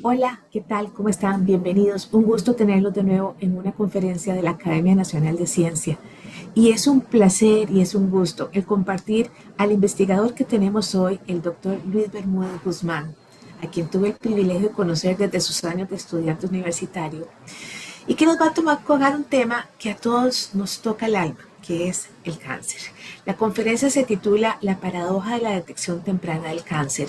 Hola, ¿qué tal? ¿Cómo están? Bienvenidos. Un gusto tenerlos de nuevo en una conferencia de la Academia Nacional de Ciencia. Y es un placer y es un gusto el compartir al investigador que tenemos hoy, el doctor Luis Bermúdez Guzmán, a quien tuve el privilegio de conocer desde sus años de estudiante universitario, y que nos va a tocar un tema que a todos nos toca el alma, que es el cáncer. La conferencia se titula La paradoja de la detección temprana del cáncer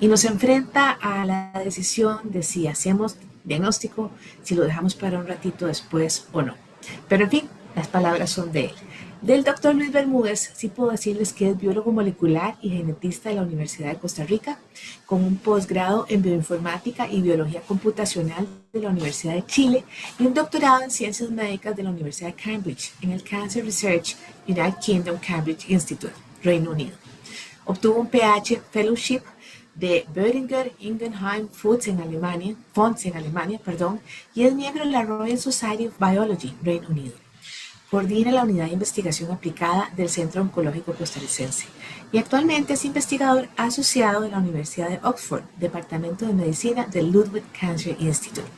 y nos enfrenta a la decisión de si hacemos diagnóstico, si lo dejamos para un ratito después o no. Pero en fin, las palabras son de él. Del doctor Luis Bermúdez, sí puedo decirles que es biólogo molecular y genetista de la Universidad de Costa Rica, con un posgrado en bioinformática y biología computacional de la Universidad de Chile y un doctorado en ciencias médicas de la Universidad de Cambridge en el Cancer Research United Kingdom Cambridge Institute, Reino Unido. Obtuvo un PH Fellowship de Boehringer Ingelheim Fonds en Alemania, y es miembro de la Royal Society of Biology, Reino Unido. Coordina la unidad de investigación aplicada del Centro Oncológico Costarricense y actualmente es investigador asociado de la Universidad de Oxford, Departamento de Medicina del Ludwig Cancer Institute.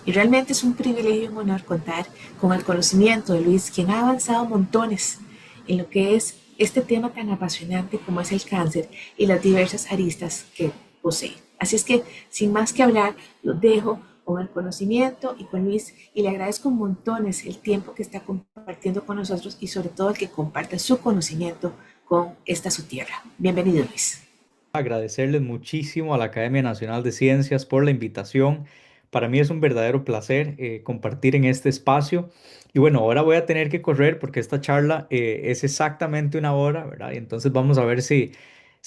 Y realmente es un privilegio y un honor contar con el conocimiento de Luis, quien ha avanzado montones en lo que es este tema tan apasionante como es el cáncer y las diversas aristas que posee. Así es que, sin más que hablar, los dejo con el conocimiento y con Luis, y le agradezco montones el tiempo que está compartiendo con nosotros y sobre todo el que comparte su conocimiento con esta su tierra. Bienvenido, Luis. Agradecerles muchísimo a la Academia Nacional de Ciencias por la invitación. Para mí es un verdadero placer compartir en este espacio. Y bueno, ahora voy a tener que correr porque esta charla es exactamente una hora, ¿verdad? Y entonces vamos a ver si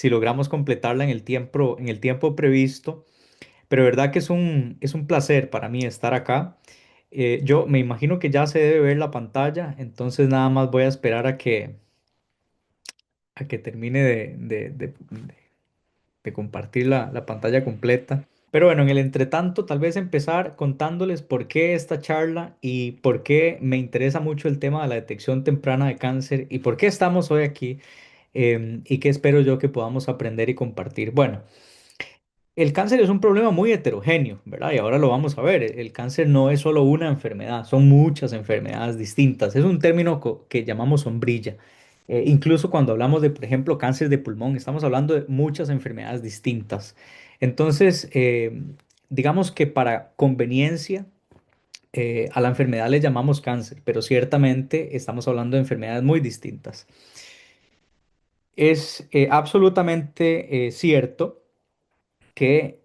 logramos completarla en el tiempo previsto. Pero verdad que es un placer para mí estar acá. Yo me imagino que ya se debe ver la pantalla, entonces nada más voy a esperar a que termine de compartir la pantalla completa. Pero bueno, en el entretanto, tal vez empezar contándoles por qué esta charla y por qué me interesa mucho el tema de la detección temprana de cáncer y por qué estamos hoy aquí y qué espero yo que podamos aprender y compartir. Bueno, el cáncer es un problema muy heterogéneo, ¿verdad? Y ahora lo vamos a ver. El cáncer no es solo una enfermedad, son muchas enfermedades distintas. Es un término que llamamos sombrilla. Incluso cuando hablamos de, por ejemplo, cáncer de pulmón, estamos hablando de muchas enfermedades distintas. Entonces, digamos que para conveniencia, a la enfermedad le llamamos cáncer, pero ciertamente estamos hablando de enfermedades muy distintas. Es absolutamente cierto que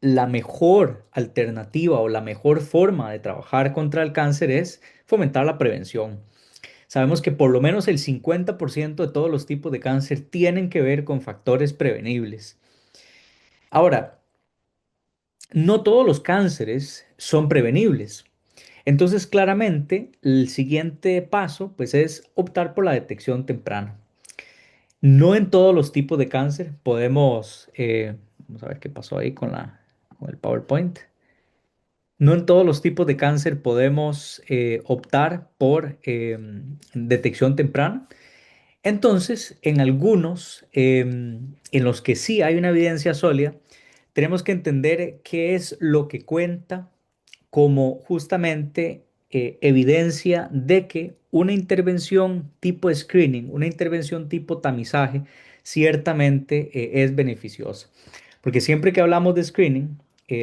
la mejor alternativa o la mejor forma de trabajar contra el cáncer es fomentar la prevención. Sabemos que por lo menos el 50% de todos los tipos de cáncer tienen que ver con factores prevenibles. Ahora, no todos los cánceres son prevenibles. Entonces, claramente, el siguiente paso, pues, es optar por la detección temprana. No en todos los tipos de cáncer podemos, vamos a ver qué pasó ahí con el PowerPoint. No en todos los tipos de cáncer podemos optar por detección temprana. Entonces, en algunos en los que sí hay una evidencia sólida, tenemos que entender qué es lo que cuenta como justamente evidencia de que una intervención tipo screening, una intervención tipo tamizaje, ciertamente es beneficiosa. Porque siempre que hablamos de screening,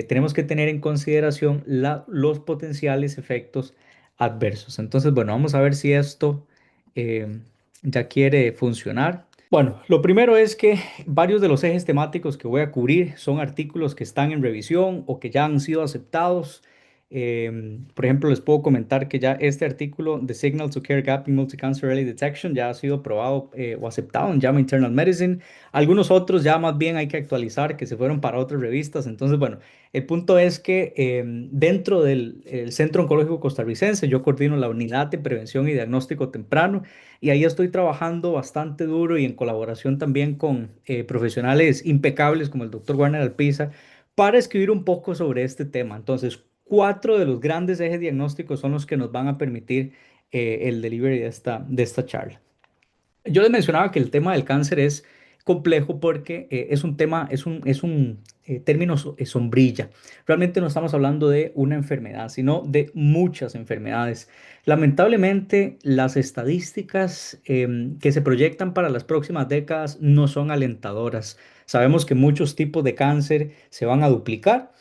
tenemos que tener en consideración los potenciales efectos adversos. Entonces, bueno, vamos a ver si esto eh, ya quiere funcionar. Bueno, lo primero es que varios de los ejes temáticos que voy a cubrir son artículos que están en revisión o que ya han sido aceptados. Por ejemplo, les puedo comentar que ya este artículo de Signal to Care Gap in Multi-Cancer Early Detection ya ha sido aprobado o aceptado en JAMA Internal Medicine. Algunos otros ya más bien hay que actualizar que se fueron para otras revistas. Entonces, bueno, el punto es que dentro del el Centro Oncológico Costarricense yo coordino la unidad de prevención y diagnóstico temprano y ahí estoy trabajando bastante duro y en colaboración también con profesionales impecables como el doctor Warner Alpiza para escribir un poco sobre este tema. Entonces, cuatro de los grandes ejes diagnósticos son los que nos van a permitir el delivery de esta charla. Yo les mencionaba que el tema del cáncer es complejo porque es un tema, es un término sombrilla. Realmente no estamos hablando de una enfermedad, sino de muchas enfermedades. Lamentablemente, las estadísticas que se proyectan para las próximas décadas no son alentadoras. Sabemos que muchos tipos de cáncer se van a duplicar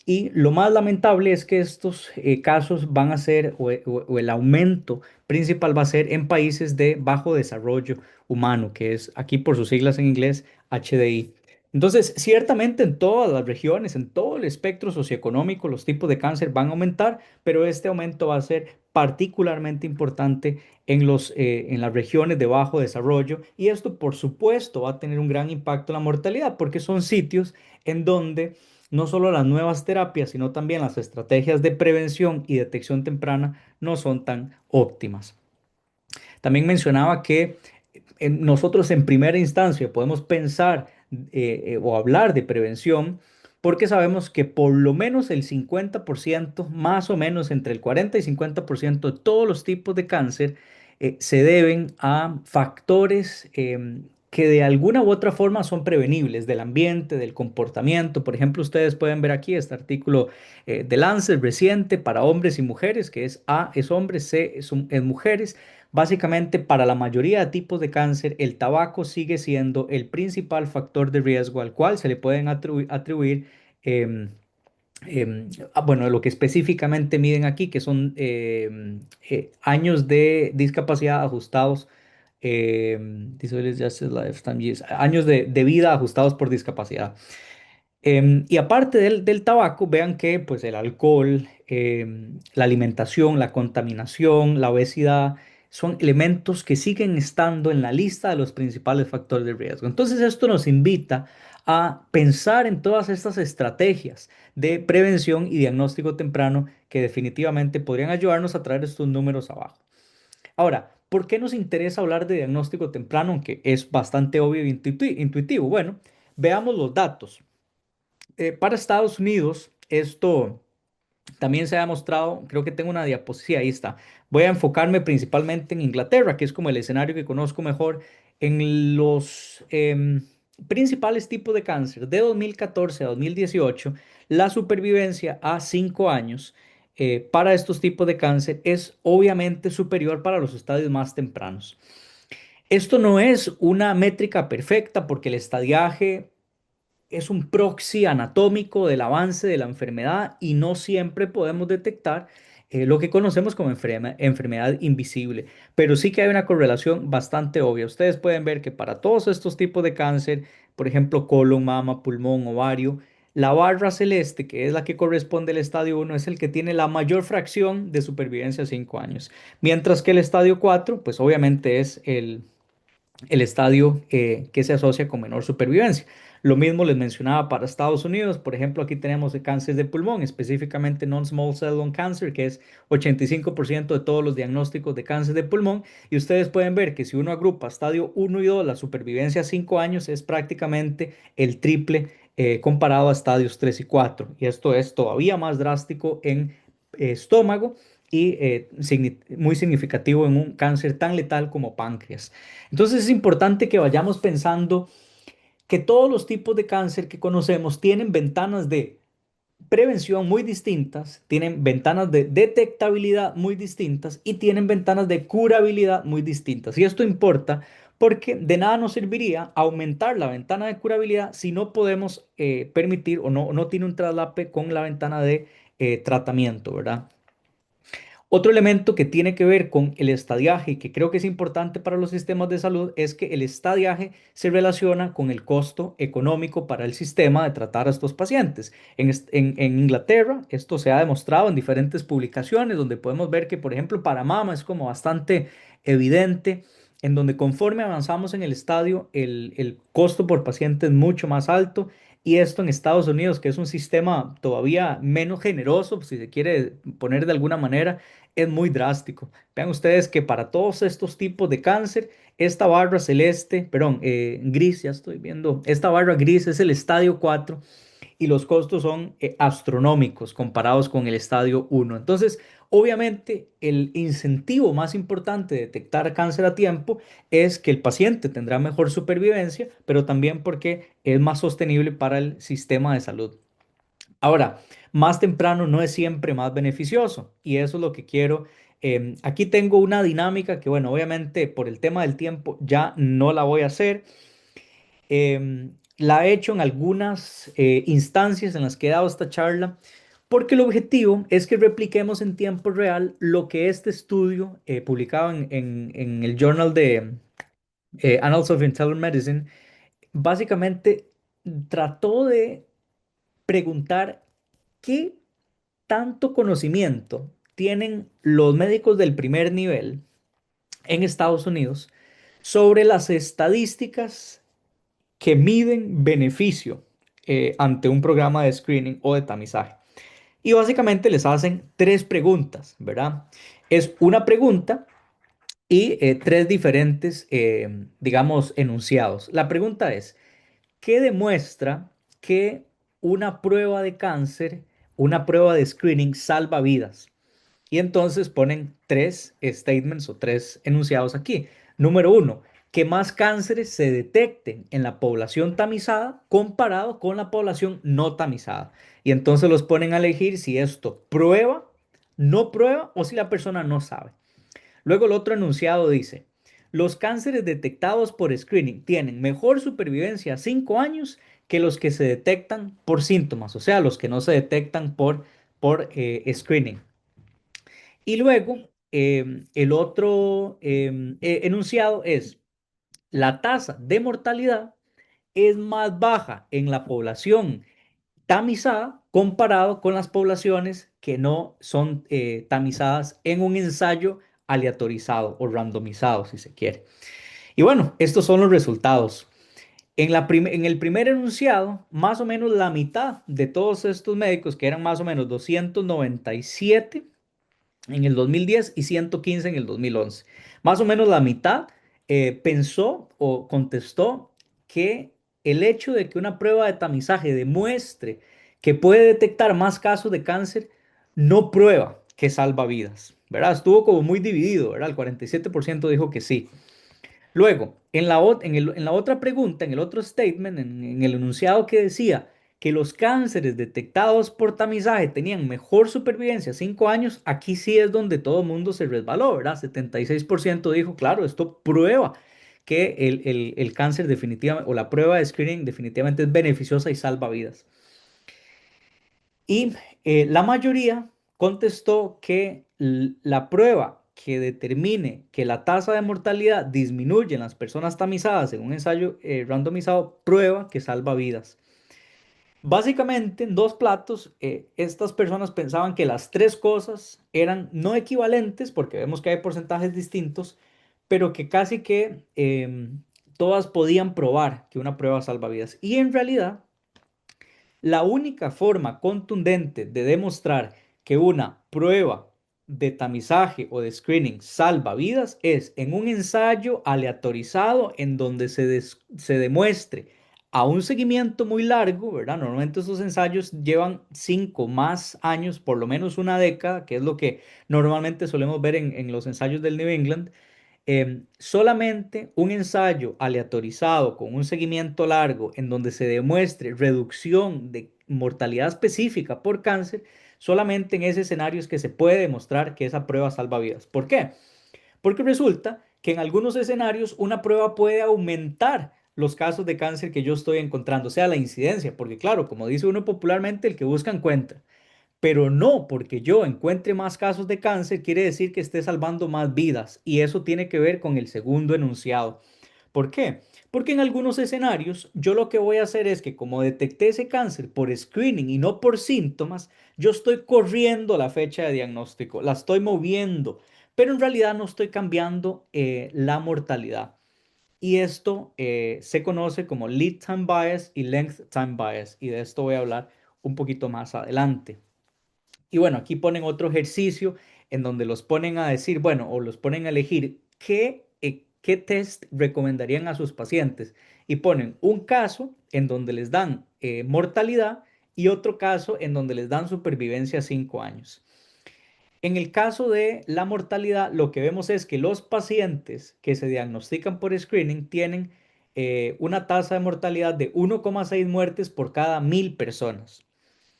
y lo más lamentable es que estos casos van a ser, o el aumento principal va a ser en países de bajo desarrollo humano, que es aquí por sus siglas en inglés HDI. Entonces, ciertamente en todas las regiones, en todo el espectro socioeconómico, los tipos de cáncer van a aumentar, pero este aumento va a ser particularmente importante en las regiones de bajo desarrollo y esto, por supuesto, va a tener un gran impacto en la mortalidad porque son sitios en donde no solo las nuevas terapias, sino también las estrategias de prevención y detección temprana no son tan óptimas. También mencionaba que nosotros en primera instancia podemos pensar o hablar de prevención porque sabemos que por lo menos el 50%, más o menos entre el 40 y 50% de todos los tipos de cáncer se deben a factores que de alguna u otra forma son prevenibles del ambiente, del comportamiento. Por ejemplo, ustedes pueden ver aquí este artículo de Lancet reciente para hombres y mujeres, que es A es hombres, C es mujeres. Básicamente, para la mayoría de tipos de cáncer, el tabaco sigue siendo el principal factor de riesgo al cual se le pueden atribuir, em, bueno, lo que específicamente miden aquí, que son años de discapacidad ajustados, disability adjusted lifetime years, años de vida ajustados por discapacidad. Y aparte del tabaco, vean que pues el alcohol, la alimentación, la contaminación, la obesidad, son elementos que siguen estando en la lista de los principales factores de riesgo. Entonces esto nos invita a pensar en todas estas estrategias de prevención y diagnóstico temprano que definitivamente podrían ayudarnos a traer estos números abajo. Ahora, ¿por qué nos interesa hablar de diagnóstico temprano, aunque es bastante obvio e intuitivo? Bueno, veamos los datos. Para Estados Unidos, esto también se ha demostrado, creo que tengo una diapositiva, ahí está. Voy a enfocarme principalmente en Inglaterra, que es como el escenario que conozco mejor, en los principales tipos de cáncer. De 2014 a 2018, la supervivencia a 5 años para estos tipos de cáncer es obviamente superior para los estadios más tempranos. Esto no es una métrica perfecta porque el estadiaje es un proxy anatómico del avance de la enfermedad y no siempre podemos detectar lo que conocemos como enfermedad invisible, pero sí que hay una correlación bastante obvia. Ustedes pueden ver que para todos estos tipos de cáncer, por ejemplo, colon, mama, pulmón, ovario, la barra celeste, que es la que corresponde al estadio 1, es el que tiene la mayor fracción de supervivencia a 5 años, mientras que el estadio 4, pues obviamente es el estadio que se asocia con menor supervivencia. Lo mismo les mencionaba para Estados Unidos, por ejemplo, aquí tenemos el cáncer de pulmón, específicamente non-small cell lung cancer, que es 85% de todos los diagnósticos de cáncer de pulmón, y ustedes pueden ver que si uno agrupa estadio 1 y 2, la supervivencia a 5 años es prácticamente el triple comparado a estadios 3 y 4, y esto es todavía más drástico en estómago y muy significativo en un cáncer tan letal como páncreas. Entonces es importante que vayamos pensando que todos los tipos de cáncer que conocemos tienen ventanas de prevención muy distintas, tienen ventanas de detectabilidad muy distintas y tienen ventanas de curabilidad muy distintas. Y esto importa porque de nada nos serviría aumentar la ventana de curabilidad si no podemos permitir o no tiene un traslape con la ventana de tratamiento, ¿verdad? Otro elemento que tiene que ver con el estadiaje y que creo que es importante para los sistemas de salud es que el estadiaje se relaciona con el costo económico para el sistema de tratar a estos pacientes. En Inglaterra esto se ha demostrado en diferentes publicaciones donde podemos ver que, por ejemplo, para mama es como bastante evidente, en donde conforme avanzamos en el estadio, el costo por paciente es mucho más alto. Y esto en Estados Unidos, que es un sistema todavía menos generoso, si se quiere poner de alguna manera, es muy drástico. Vean ustedes que para todos estos tipos de cáncer, esta barra celeste, perdón, gris, ya estoy viendo, esta barra gris es el estadio 4 y los costos son astronómicos comparados con el estadio uno. Entonces, obviamente, el incentivo más importante de detectar cáncer a tiempo es que el paciente tendrá mejor supervivencia, pero también porque es más sostenible para el sistema de salud. Ahora, más temprano no es siempre más beneficioso y eso es lo que quiero. Aquí tengo una dinámica que, bueno, obviamente por el tema del tiempo ya no la voy a hacer. La he hecho en algunas instancias en las que he dado esta charla, porque el objetivo es que repliquemos en tiempo real lo que este estudio publicado en el Journal de Annals of Internal Medicine, básicamente trató de preguntar qué tanto conocimiento tienen los médicos del primer nivel en Estados Unidos sobre las estadísticas que miden beneficio ante un programa de screening o de tamizaje. Y básicamente les hacen tres preguntas, ¿verdad? Es una pregunta y tres diferentes, digamos, enunciados. La pregunta es, ¿qué demuestra que una prueba de cáncer, una prueba de screening salva vidas? Y entonces ponen tres statements o tres enunciados aquí. Número uno, que más cánceres se detecten en la población tamizada comparado con la población no tamizada. Y entonces los ponen a elegir si esto prueba, no prueba o si la persona no sabe. Luego el otro enunciado dice, los cánceres detectados por screening tienen mejor supervivencia a 5 años que los que se detectan por síntomas, o sea, los que no se detectan por screening. Y luego, el otro enunciado es, la tasa de mortalidad es más baja en la población tamizada comparado con las poblaciones que no son tamizadas en un ensayo aleatorizado o randomizado, si se quiere. Y bueno, estos son los resultados. En el primer enunciado, más o menos la mitad de todos estos médicos, que eran más o menos 297, en el 2010 y 115 en el 2011. Más o menos la mitad pensó o contestó que el hecho de que una prueba de tamizaje demuestre que puede detectar más casos de cáncer no prueba que salva vidas, ¿verdad? Estuvo como muy dividido, ¿verdad? El 47% dijo que sí. Luego, en la otra pregunta, en el otro statement, en el enunciado que decía que los cánceres detectados por tamizaje tenían mejor supervivencia a 5 años, aquí sí es donde todo el mundo se resbaló, ¿verdad? 76% dijo, claro, esto prueba que el cáncer definitivamente, o la prueba de screening definitivamente es beneficiosa y salva vidas. Y la mayoría contestó que la prueba que determine que la tasa de mortalidad disminuye en las personas tamizadas en un ensayo randomizado prueba que salva vidas. Básicamente, en dos platos, estas personas pensaban que las tres cosas eran no equivalentes, porque vemos que hay porcentajes distintos, pero que casi que todas podían probar que una prueba salva vidas. Y en realidad, la única forma contundente de demostrar que una prueba de tamizaje o de screening salva vidas es en un ensayo aleatorizado en donde se demuestre a un seguimiento muy largo, ¿verdad? Normalmente esos ensayos llevan 5 más años, por lo menos una década, que es lo que normalmente solemos ver en los ensayos del New England. Solamente un ensayo aleatorizado con un seguimiento largo en donde se demuestre reducción de mortalidad específica por cáncer, solamente en ese escenario es que se puede demostrar que esa prueba salva vidas. ¿Por qué? Porque resulta que en algunos escenarios una prueba puede aumentar los casos de cáncer que yo estoy encontrando, o sea, la incidencia, porque claro, como dice uno popularmente, el que busca encuentra. Pero no porque yo encuentre más casos de cáncer quiere decir que esté salvando más vidas. Y eso tiene que ver con el segundo enunciado. ¿Por qué? Porque en algunos escenarios yo lo que voy a hacer es que como detecté ese cáncer por screening y no por síntomas, yo estoy corriendo la fecha de diagnóstico, la estoy moviendo, pero en realidad no estoy cambiando la mortalidad. Y esto se conoce como lead time bias y length time bias. Y de esto voy a hablar un poquito más adelante. Y bueno, aquí ponen otro ejercicio en donde los ponen a decir, bueno, o los ponen a elegir qué test recomendarían a sus pacientes. Y ponen un caso en donde les dan mortalidad y otro caso en donde les dan supervivencia 5 años. En el caso de la mortalidad, lo que vemos es que los pacientes que se diagnostican por screening tienen una tasa de mortalidad de 1,6 muertes por cada 1.000 personas,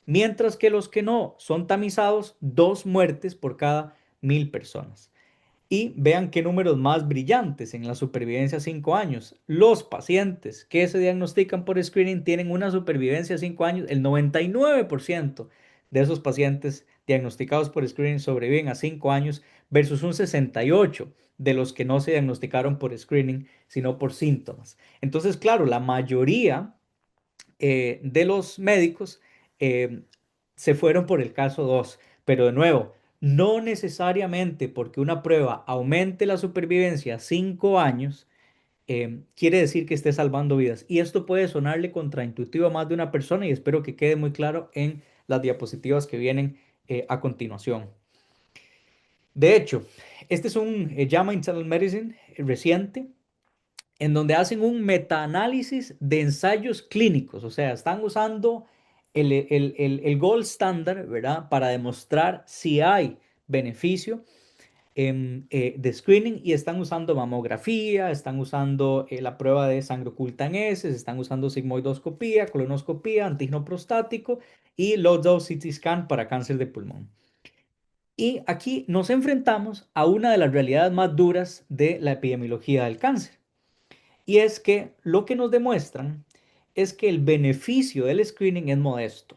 mientras que los que no son tamizados, 2 muertes por cada 1.000 personas. Y vean qué números más brillantes en la supervivencia a 5 años. Los pacientes que se diagnostican por screening tienen una supervivencia a 5 años. El 99% de esos pacientes diagnosticados por screening sobreviven a 5 años versus un 68% de los que no se diagnosticaron por screening, sino por síntomas. Entonces, claro, la mayoría de los médicos eh, se fueron por el caso 2, pero de nuevo, no necesariamente porque una prueba aumente la supervivencia 5 años, quiere decir que esté salvando vidas. Y esto puede sonarle contraintuitivo a más de una persona y espero que quede muy claro en las diapositivas que vienen a continuación. De hecho, este es un JAMA Internal Medicine reciente en donde hacen un metaanálisis de ensayos clínicos, o sea, están usando el gold standard, ¿verdad? Para demostrar si hay beneficio de screening y están usando mamografía, están usando la prueba de sangre oculta en heces, están usando sigmoidoscopía, colonoscopía, antígeno prostático y low dose CT scan para cáncer de pulmón. Y aquí nos enfrentamos a una de las realidades más duras de la epidemiología del cáncer. Y es que lo que nos demuestran es que el beneficio del screening es modesto.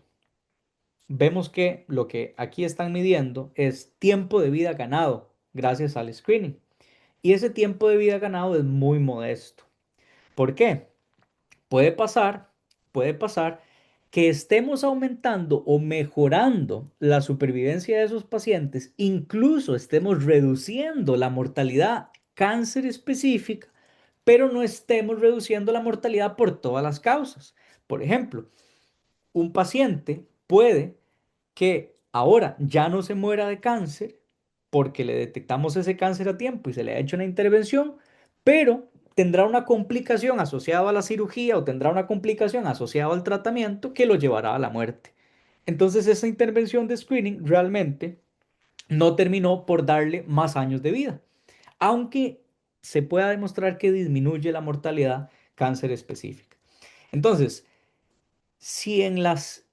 Vemos que lo que aquí están midiendo es tiempo de vida ganado gracias al screening. Y ese tiempo de vida ganado es muy modesto. ¿Por qué? Puede pasar, puede pasar que estemos aumentando o mejorando la supervivencia de esos pacientes, incluso estemos reduciendo la mortalidad cáncer específica, pero no estemos reduciendo la mortalidad por todas las causas. Por ejemplo, un paciente puede que ahora ya no se muera de cáncer porque le detectamos ese cáncer a tiempo y se le ha hecho una intervención, pero tendrá una complicación asociada a la cirugía o tendrá una complicación asociada al tratamiento que lo llevará a la muerte. Entonces esa intervención de screening realmente no terminó por darle más años de vida, aunque se pueda demostrar que disminuye la mortalidad cáncer específica. Entonces, si en las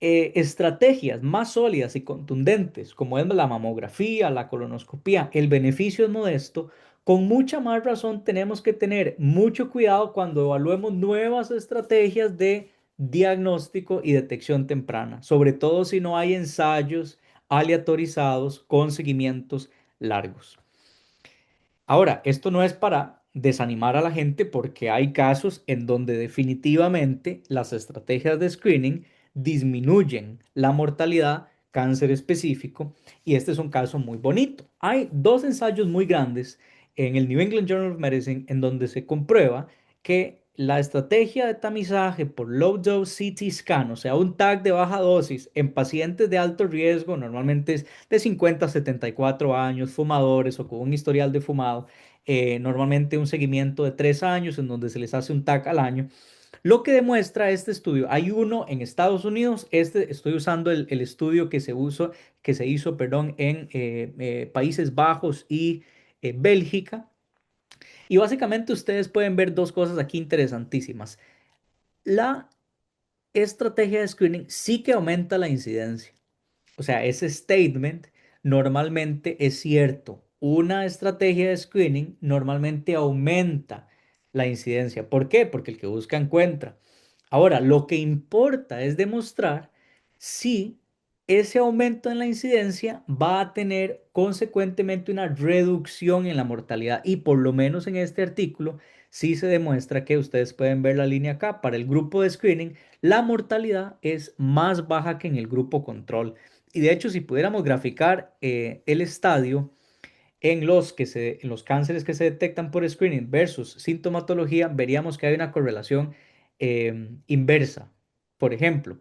estrategias más sólidas y contundentes, como es la mamografía, la colonoscopía, el beneficio es modesto, con mucha más razón tenemos que tener mucho cuidado cuando evaluemos nuevas estrategias de diagnóstico y detección temprana, sobre todo si no hay ensayos aleatorizados con seguimientos largos. Ahora, esto no es para desanimar a la gente porque hay casos en donde definitivamente las estrategias de screening disminuyen la mortalidad cáncer específico y este es un caso muy bonito. Hay dos ensayos muy grandes en el New England Journal of Medicine en donde se comprueba que la estrategia de tamizaje por low dose CT scan, o sea, un TAC de baja dosis en pacientes de alto riesgo, normalmente es de 50 a 74 años, fumadores o con un historial de fumado, normalmente un seguimiento de 3 años en donde se les hace un TAC al año. Lo que demuestra este estudio, hay uno en Estados Unidos, este estoy usando el estudio que se hizo, perdón, en Países Bajos y Bélgica. Y básicamente ustedes pueden ver dos cosas aquí interesantísimas. La estrategia de screening sí que aumenta la incidencia. O sea, ese statement normalmente es cierto. Una estrategia de screening normalmente aumenta la incidencia. ¿Por qué? Porque el que busca encuentra. Ahora, lo que importa es demostrar si ese aumento en la incidencia va a tener consecuentemente una reducción en la mortalidad. Y por lo menos en este artículo sí se demuestra que ustedes pueden ver la línea acá. Para el grupo de screening, la mortalidad es más baja que en el grupo control. Y de hecho, si pudiéramos graficar el estadio en los cánceres que se detectan por screening versus sintomatología, veríamos que hay una correlación inversa. Por ejemplo,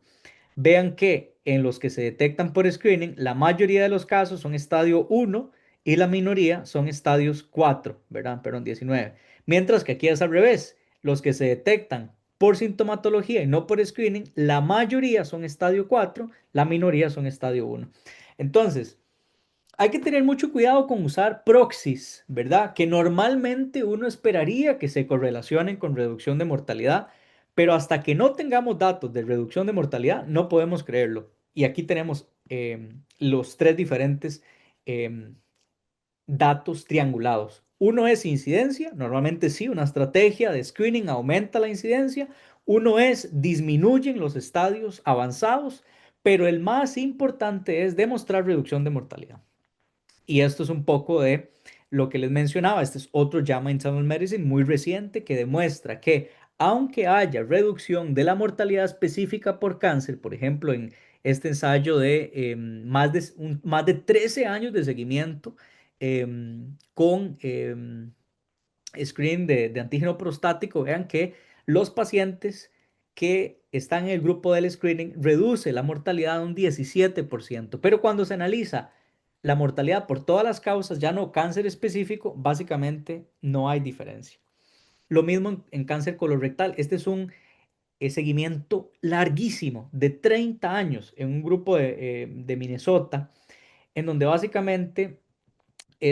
vean que en los que se detectan por screening, la mayoría de los casos son estadio 1 y la minoría son estadios 4, ¿verdad? Perdón, 19. Mientras que aquí es al revés. Los que se detectan por sintomatología y no por screening, la mayoría son estadio 4, la minoría son estadio 1. Entonces, hay que tener mucho cuidado con usar proxies, ¿verdad? Que normalmente uno esperaría que se correlacionen con reducción de mortalidad, pero hasta que no tengamos datos de reducción de mortalidad, no podemos creerlo. Y aquí tenemos los tres diferentes em, datos triangulados. Uno es incidencia, normalmente sí, una estrategia de screening aumenta la incidencia. Uno es disminuyen los estadios avanzados, pero el más importante es demostrar reducción de mortalidad. Y esto es un poco de lo que les mencionaba. Este es otro JAMA Internal Medicine muy reciente que demuestra que aunque haya reducción de la mortalidad específica por cáncer, por ejemplo, en este ensayo de, más de 13 años de seguimiento con screen de antígeno prostático, vean que los pacientes que están en el grupo del screening reduce la mortalidad un 17%, pero cuando se analiza la mortalidad por todas las causas, ya no cáncer específico, básicamente no hay diferencia. Lo mismo en cáncer colorectal. Este es un seguimiento larguísimo de 30 años en un grupo de Minnesota, en donde básicamente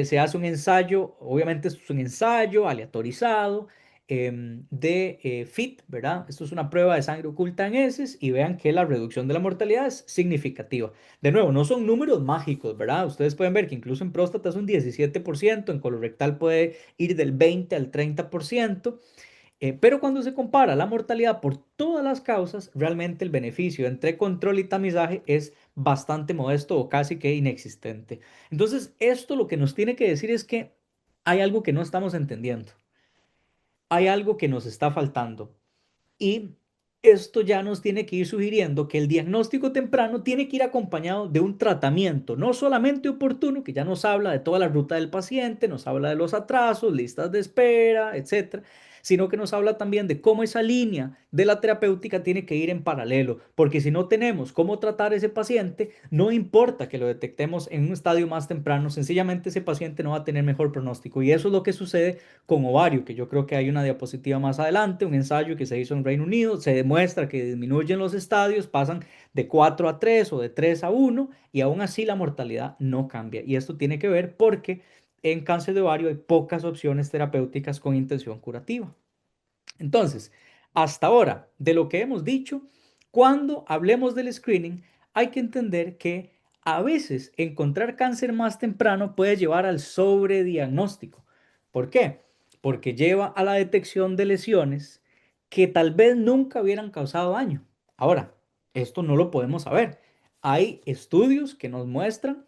se hace un ensayo, obviamente es un ensayo aleatorizado de FIT, ¿verdad? Esto es una prueba de sangre oculta en heces y vean que la reducción de la mortalidad es significativa. De nuevo, no son números mágicos, ¿verdad? Ustedes pueden ver que incluso en próstata es un 17%, en colorectal puede ir del 20 al 30%. Pero cuando se compara la mortalidad por todas las causas, realmente el beneficio entre control y tamizaje es bastante modesto o casi que inexistente. Entonces, esto lo que nos tiene que decir es que hay algo que no estamos entendiendo, hay algo que nos está faltando. Y esto ya nos tiene que ir sugiriendo que el diagnóstico temprano tiene que ir acompañado de un tratamiento, no solamente oportuno, que ya nos habla de toda la ruta del paciente, nos habla de los atrasos, listas de espera, etcétera, sino que nos habla también de cómo esa línea de la terapéutica tiene que ir en paralelo, porque si no tenemos cómo tratar a ese paciente, no importa que lo detectemos en un estadio más temprano, sencillamente ese paciente no va a tener mejor pronóstico. Y eso es lo que sucede con ovario, que yo creo que hay una diapositiva más adelante, un ensayo que se hizo en Reino Unido, se demuestra que disminuyen los estadios, pasan de 4 a 3 o de 3 a 1 y aún así la mortalidad no cambia. Y esto tiene que ver porque en cáncer de ovario hay pocas opciones terapéuticas con intención curativa. Entonces, hasta ahora, de lo que hemos dicho, cuando hablemos del screening, hay que entender que a veces encontrar cáncer más temprano puede llevar al sobrediagnóstico. ¿Por qué? Porque lleva a la detección de lesiones que tal vez nunca hubieran causado daño. Ahora, esto no lo podemos saber. Hay estudios que nos muestran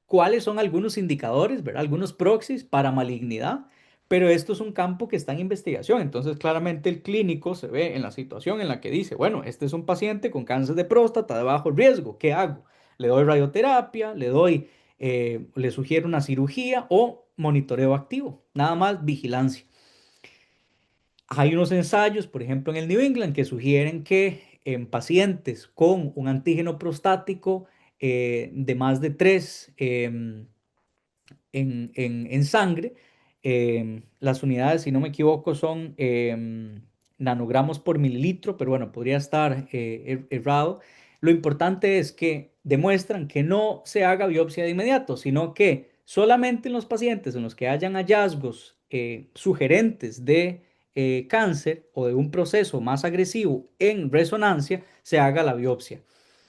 cuáles son algunos indicadores, ¿verdad? Algunos proxies para malignidad, pero esto es un campo que está en investigación. Entonces, claramente el clínico se ve en la situación en la que dice, bueno, este es un paciente con cáncer de próstata de bajo riesgo, ¿qué hago? ¿Le doy radioterapia? ¿Le sugiero una cirugía o monitoreo activo? Nada más vigilancia. Hay unos ensayos, por ejemplo, en el New England, que sugieren que en pacientes con un antígeno prostático de más de 3 en sangre. Las unidades, si no me equivoco, son nanogramos por mililitro, pero bueno, podría estar errado. Lo importante es que demuestran que no se haga biopsia de inmediato, sino que solamente en los pacientes en los que hayan hallazgos sugerentes de cáncer o de un proceso más agresivo en resonancia, se haga la biopsia.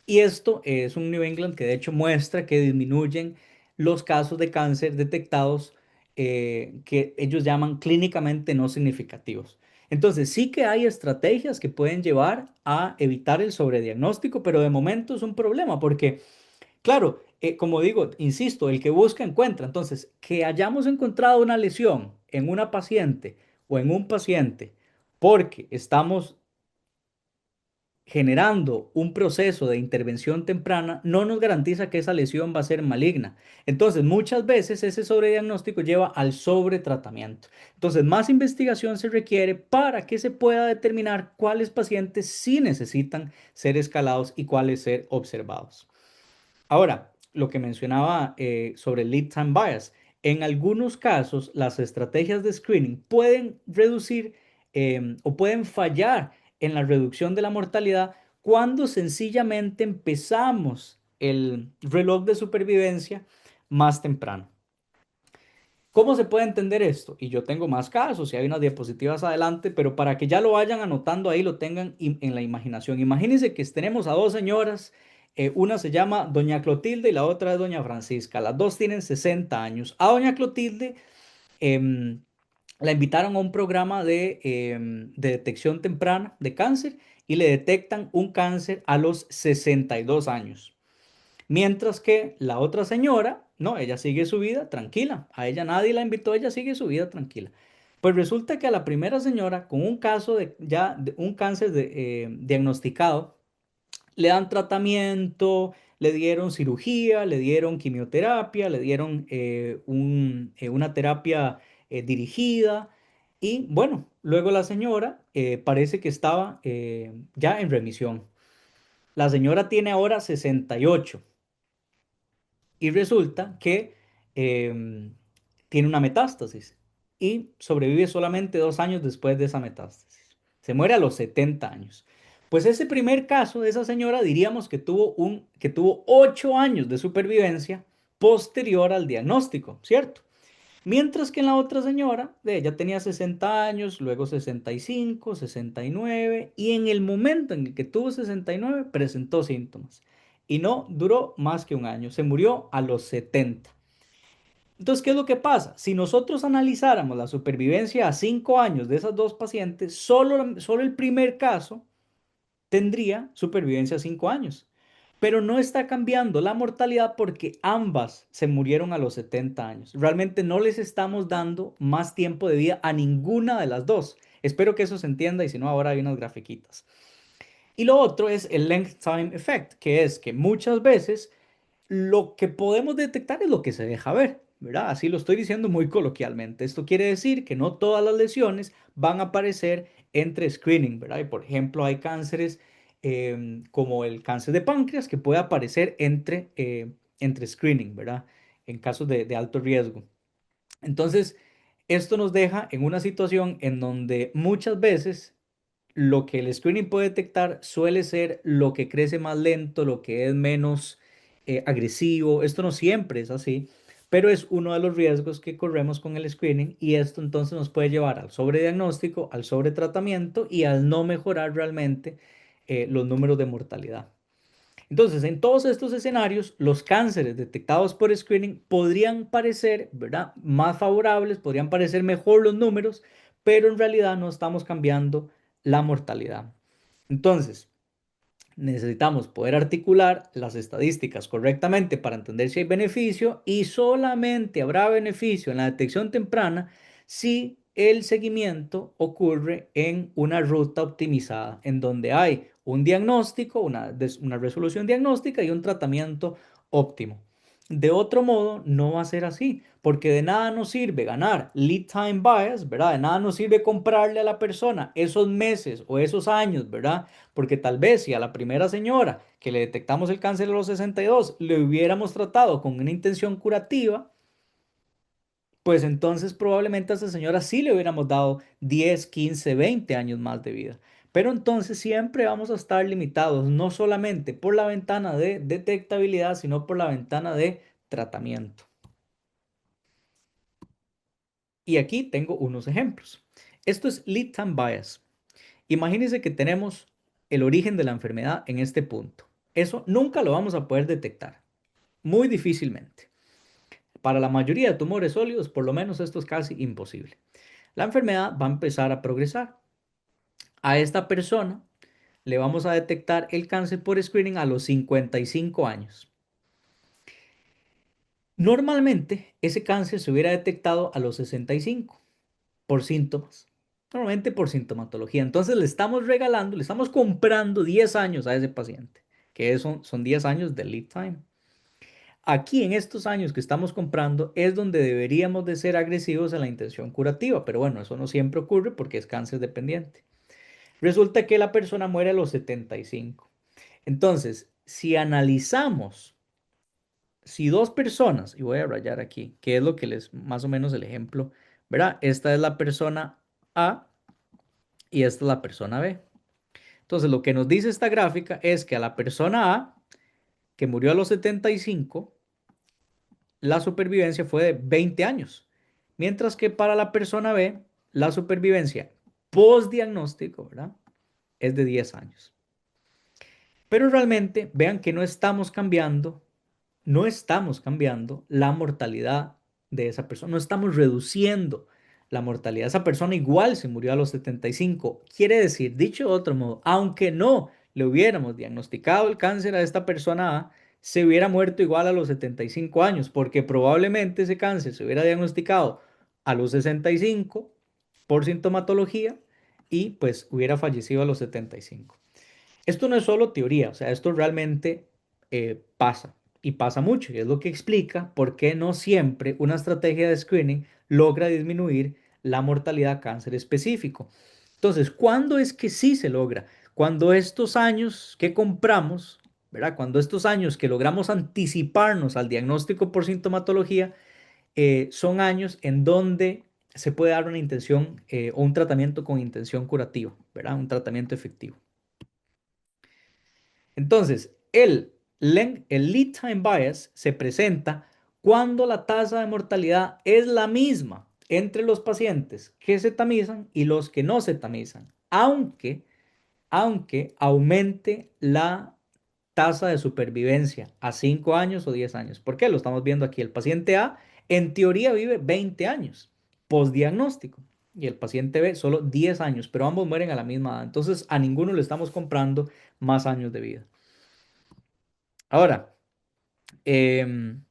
Y esto es un New England que de hecho muestra que disminuyen los casos de cáncer detectados que ellos llaman clínicamente no significativos. Entonces, sí que hay estrategias que pueden llevar a evitar el sobrediagnóstico, pero de momento es un problema porque, claro, como digo, insisto, el que busca encuentra. Entonces, que hayamos encontrado una lesión en una paciente o en un paciente porque estamos generando un proceso de intervención temprana, no nos garantiza que esa lesión va a ser maligna. Entonces, muchas veces ese sobrediagnóstico lleva al sobretratamiento. Entonces, más investigación se requiere para que se pueda determinar cuáles pacientes sí necesitan ser escalados y cuáles ser observados. Ahora, lo que mencionaba sobre el lead time bias, en algunos casos las estrategias de screening pueden reducir o pueden fallar en la reducción de la mortalidad cuando sencillamente empezamos el reloj de supervivencia más temprano. ¿Cómo se puede entender esto? Y yo tengo más casos y hay unas diapositivas adelante, pero para que ya lo vayan anotando ahí, lo tengan en la imaginación. Imagínense que tenemos a dos señoras, una se llama Doña Clotilde y la otra es Doña Francisca. Las dos tienen 60 años. A Doña Clotilde em, la invitaron a un programa de detección temprana de cáncer y le detectan un cáncer a los 62 años. Mientras que la otra señora, no, ella sigue su vida tranquila. A ella nadie la invitó, ella sigue su vida tranquila. Pues resulta que a la primera señora, con un caso de ya de un cáncer diagnosticado, le dan tratamiento, le dieron cirugía, le dieron quimioterapia, le dieron una terapia dirigida. Y bueno, luego la señora parece que estaba ya en remisión. La señora tiene ahora 68 y resulta que em, tiene una metástasis y sobrevive solamente 2 años después de esa metástasis. Se muere a los 70 años. Pues ese primer caso de esa señora diríamos que tuvo 8 años de supervivencia posterior al diagnóstico, ¿cierto? Mientras que en la otra señora, ella tenía 60 años, luego 65, 69, y en el momento en el que tuvo 69 presentó síntomas. Y no duró más que un año, se murió a los 70. Entonces, ¿qué es lo que pasa? Si nosotros analizáramos la supervivencia a 5 años de esas dos pacientes, solo el primer caso tendría supervivencia a 5 años. Pero no está cambiando la mortalidad porque ambas se murieron a los 70 años. Realmente no les estamos dando más tiempo de vida a ninguna de las dos. Espero que eso se entienda y si no, ahora hay unas grafiquitas. Y lo otro es el length time effect, que es que muchas veces lo que podemos detectar es lo que se deja ver, ¿verdad? Así lo estoy diciendo muy coloquialmente. Esto quiere decir que no todas las lesiones van a aparecer entre screening, ¿verdad? Y por ejemplo, hay cánceres como el cáncer de páncreas que puede aparecer entre screening, ¿verdad? En casos de alto riesgo. Entonces, esto nos deja en una situación en donde muchas veces lo que el screening puede detectar suele ser lo que crece más lento, lo que es menos agresivo. Esto no siempre es así, pero es uno de los riesgos que corremos con el screening y esto entonces nos puede llevar al sobrediagnóstico, al sobretratamiento y al no mejorar realmente los números de mortalidad. Entonces, en todos estos escenarios, los cánceres detectados por screening podrían parecer, ¿verdad?, más favorables, podrían parecer mejor los números, pero en realidad no estamos cambiando la mortalidad. Entonces, necesitamos poder articular las estadísticas correctamente para entender si hay beneficio y solamente habrá beneficio en la detección temprana si el seguimiento ocurre en una ruta optimizada, en donde hay un diagnóstico, una resolución diagnóstica y un tratamiento óptimo. De otro modo, no va a ser así, porque de nada nos sirve ganar lead time bias, ¿verdad? De nada nos sirve comprarle a la persona esos meses o esos años, ¿verdad? Porque tal vez si a la primera señora que le detectamos el cáncer a los 62 le hubiéramos tratado con una intención curativa, pues entonces probablemente a esa señora sí le hubiéramos dado 10, 15, 20 años más de vida. Pero entonces siempre vamos a estar limitados, no solamente por la ventana de detectabilidad, sino por la ventana de tratamiento. Y aquí tengo unos ejemplos. Esto es lead time bias. Imagínense que tenemos el origen de la enfermedad en este punto. Eso nunca lo vamos a poder detectar, muy difícilmente. Para la mayoría de tumores sólidos, por lo menos esto es casi imposible. La enfermedad va a empezar a progresar. A esta persona le vamos a detectar el cáncer por screening a los 55 años. Normalmente, ese cáncer se hubiera detectado a los 65 por síntomas. Normalmente por sintomatología. Entonces le estamos regalando, le estamos comprando 10 años a ese paciente, que son 10 años de lead time. Aquí en estos años que estamos comprando es donde deberíamos de ser agresivos en la intención curativa, pero bueno, eso no siempre ocurre porque es cáncer dependiente. Resulta que la persona muere a los 75. Entonces, si analizamos, si dos personas, y voy a rayar aquí, que es lo que les, más o menos el ejemplo, ¿verdad? Esta es la persona A y esta es la persona B. Entonces, lo que nos dice esta gráfica es que a la persona A, que murió a los 75, la supervivencia fue de 20 años, mientras que para la persona B, la supervivencia post-diagnóstico, ¿verdad? Es de 10 años. Pero realmente vean que no estamos cambiando la mortalidad de esa persona, no estamos reduciendo la mortalidad. Esa persona igual se murió a los 75. Quiere decir, dicho de otro modo, aunque no le hubiéramos diagnosticado el cáncer a esta persona A, se hubiera muerto igual a los 75 años, porque probablemente ese cáncer se hubiera diagnosticado a los 65 por sintomatología y pues hubiera fallecido a los 75. Esto no es solo teoría, o sea, esto realmente pasa y pasa mucho, y es lo que explica por qué no siempre una estrategia de screening logra disminuir la mortalidad a cáncer específico. Entonces, ¿cuándo es que sí se logra? Cuando estos años que compramos, ¿verdad? Cuando estos años que logramos anticiparnos al diagnóstico por sintomatología, son años en donde se puede dar una intención o un tratamiento con intención curativa, ¿verdad? Un tratamiento efectivo. Entonces, el lead time bias se presenta cuando la tasa de mortalidad es la misma entre los pacientes que se tamizan y los que no se tamizan, aunque aumente la tasa de supervivencia a 5 años o 10 años. ¿Por qué? Lo estamos viendo aquí. El paciente A en teoría vive 20 años postdiagnóstico y el paciente B solo 10 años, pero ambos mueren a la misma edad. Entonces a ninguno le estamos comprando más años de vida. Ahora, em,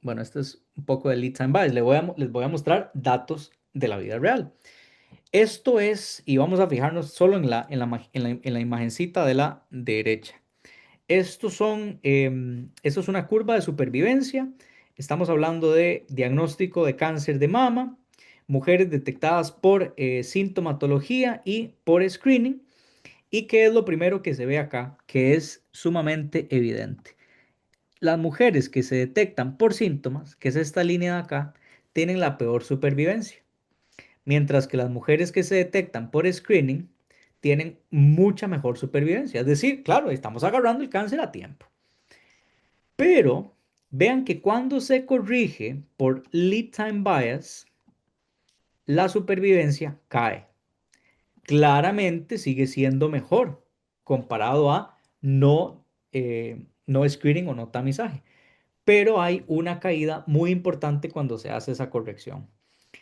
bueno, esto es un poco de lead time bias. Les voy a mostrar datos de la vida real. Esto es, y vamos a fijarnos solo en la imagencita de la derecha. Esto es una curva de supervivencia. Estamos hablando de diagnóstico de cáncer de mama, mujeres detectadas por sintomatología y por screening. ¿Y qué es lo primero que se ve acá? Que es sumamente evidente. Las mujeres que se detectan por síntomas, que es esta línea de acá, tienen la peor supervivencia, mientras que las mujeres que se detectan por screening tienen mucha mejor supervivencia. Es decir, claro, estamos agarrando el cáncer a tiempo. Pero vean que cuando se corrige por lead time bias, la supervivencia cae. Claramente sigue siendo mejor comparado a no screening o no tamizaje, pero hay una caída muy importante cuando se hace esa corrección.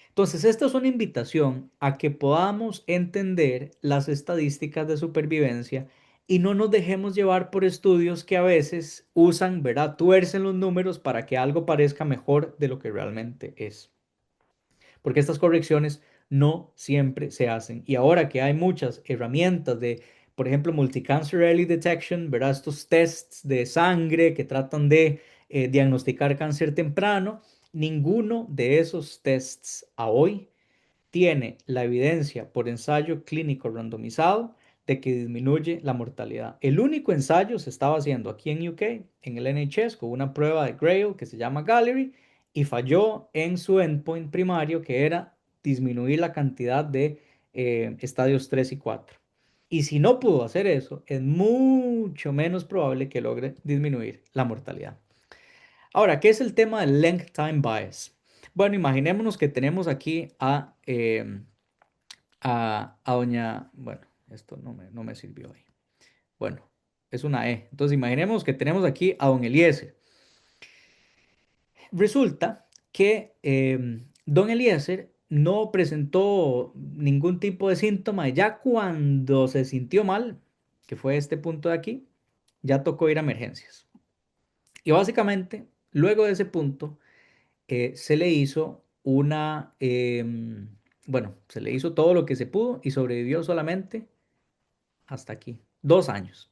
Entonces, esta es una invitación a que podamos entender las estadísticas de supervivencia y no nos dejemos llevar por estudios que a veces usan, ¿verdad? Tuercen los números para que algo parezca mejor de lo que realmente es. Porque estas correcciones no siempre se hacen. Y ahora que hay muchas herramientas de, por ejemplo, Multi-Cancer Early Detection, ¿verdad? Estos tests de sangre que tratan de diagnosticar cáncer temprano, ninguno de esos tests a hoy tiene la evidencia por ensayo clínico randomizado de que disminuye la mortalidad. El único ensayo se estaba haciendo aquí en UK, en el NHS, con una prueba de Grail que se llama Gallery y falló en su endpoint primario, que era disminuir la cantidad de estadios 3 y 4. Y si no pudo hacer eso, es mucho menos probable que logre disminuir la mortalidad. Ahora, ¿qué es el tema del length time bias? Bueno, imaginémonos que tenemos aquí a doña, bueno, esto no me sirvió ahí. Bueno, es una E. Entonces, imaginemos que tenemos aquí a don Eliezer. Resulta que don Eliezer no presentó ningún tipo de síntoma. Ya cuando se sintió mal, que fue este punto de aquí, ya tocó ir a emergencias. Y básicamente, luego de ese punto, se le hizo bueno, se le hizo todo lo que se pudo y sobrevivió solamente hasta aquí, 2 años.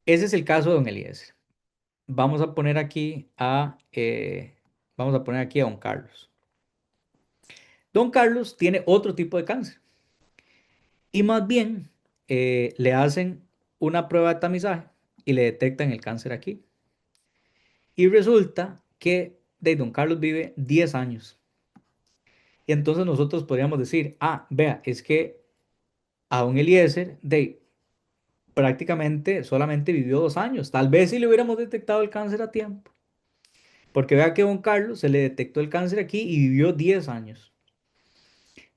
Ese es el caso de don Eliezer. Vamos a poner aquí a don Carlos. Don Carlos tiene otro tipo de cáncer y más bien le hacen una prueba de tamizaje y le detectan el cáncer aquí. Y resulta que don Carlos vive 10 años. Y entonces nosotros podríamos decir, vea, es que A don Eliezer, prácticamente solamente vivió 2 años. Tal vez si le hubiéramos detectado el cáncer a tiempo. Porque vea que a don Carlos se le detectó el cáncer aquí y vivió 10 años.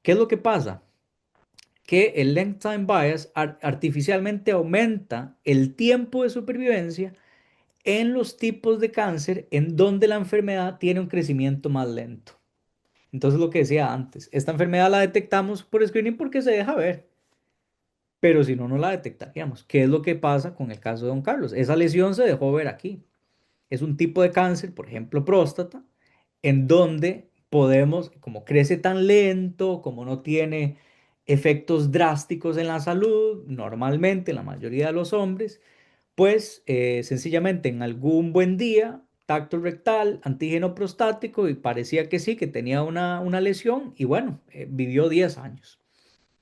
¿Qué es lo que pasa? Que el length time bias artificialmente aumenta el tiempo de supervivencia en los tipos de cáncer en donde la enfermedad tiene un crecimiento más lento. Entonces, lo que decía antes, esta enfermedad la detectamos por screening porque se deja ver, pero si no, no la detectaríamos. ¿Qué es lo que pasa con el caso de don Carlos? Esa lesión se dejó ver aquí. Es un tipo de cáncer, por ejemplo, próstata, en donde podemos, como crece tan lento, como no tiene efectos drásticos en la salud, normalmente la mayoría de los hombres, pues sencillamente en algún buen día, tacto rectal, antígeno prostático y parecía que sí, que tenía una lesión y bueno, vivió 10 años.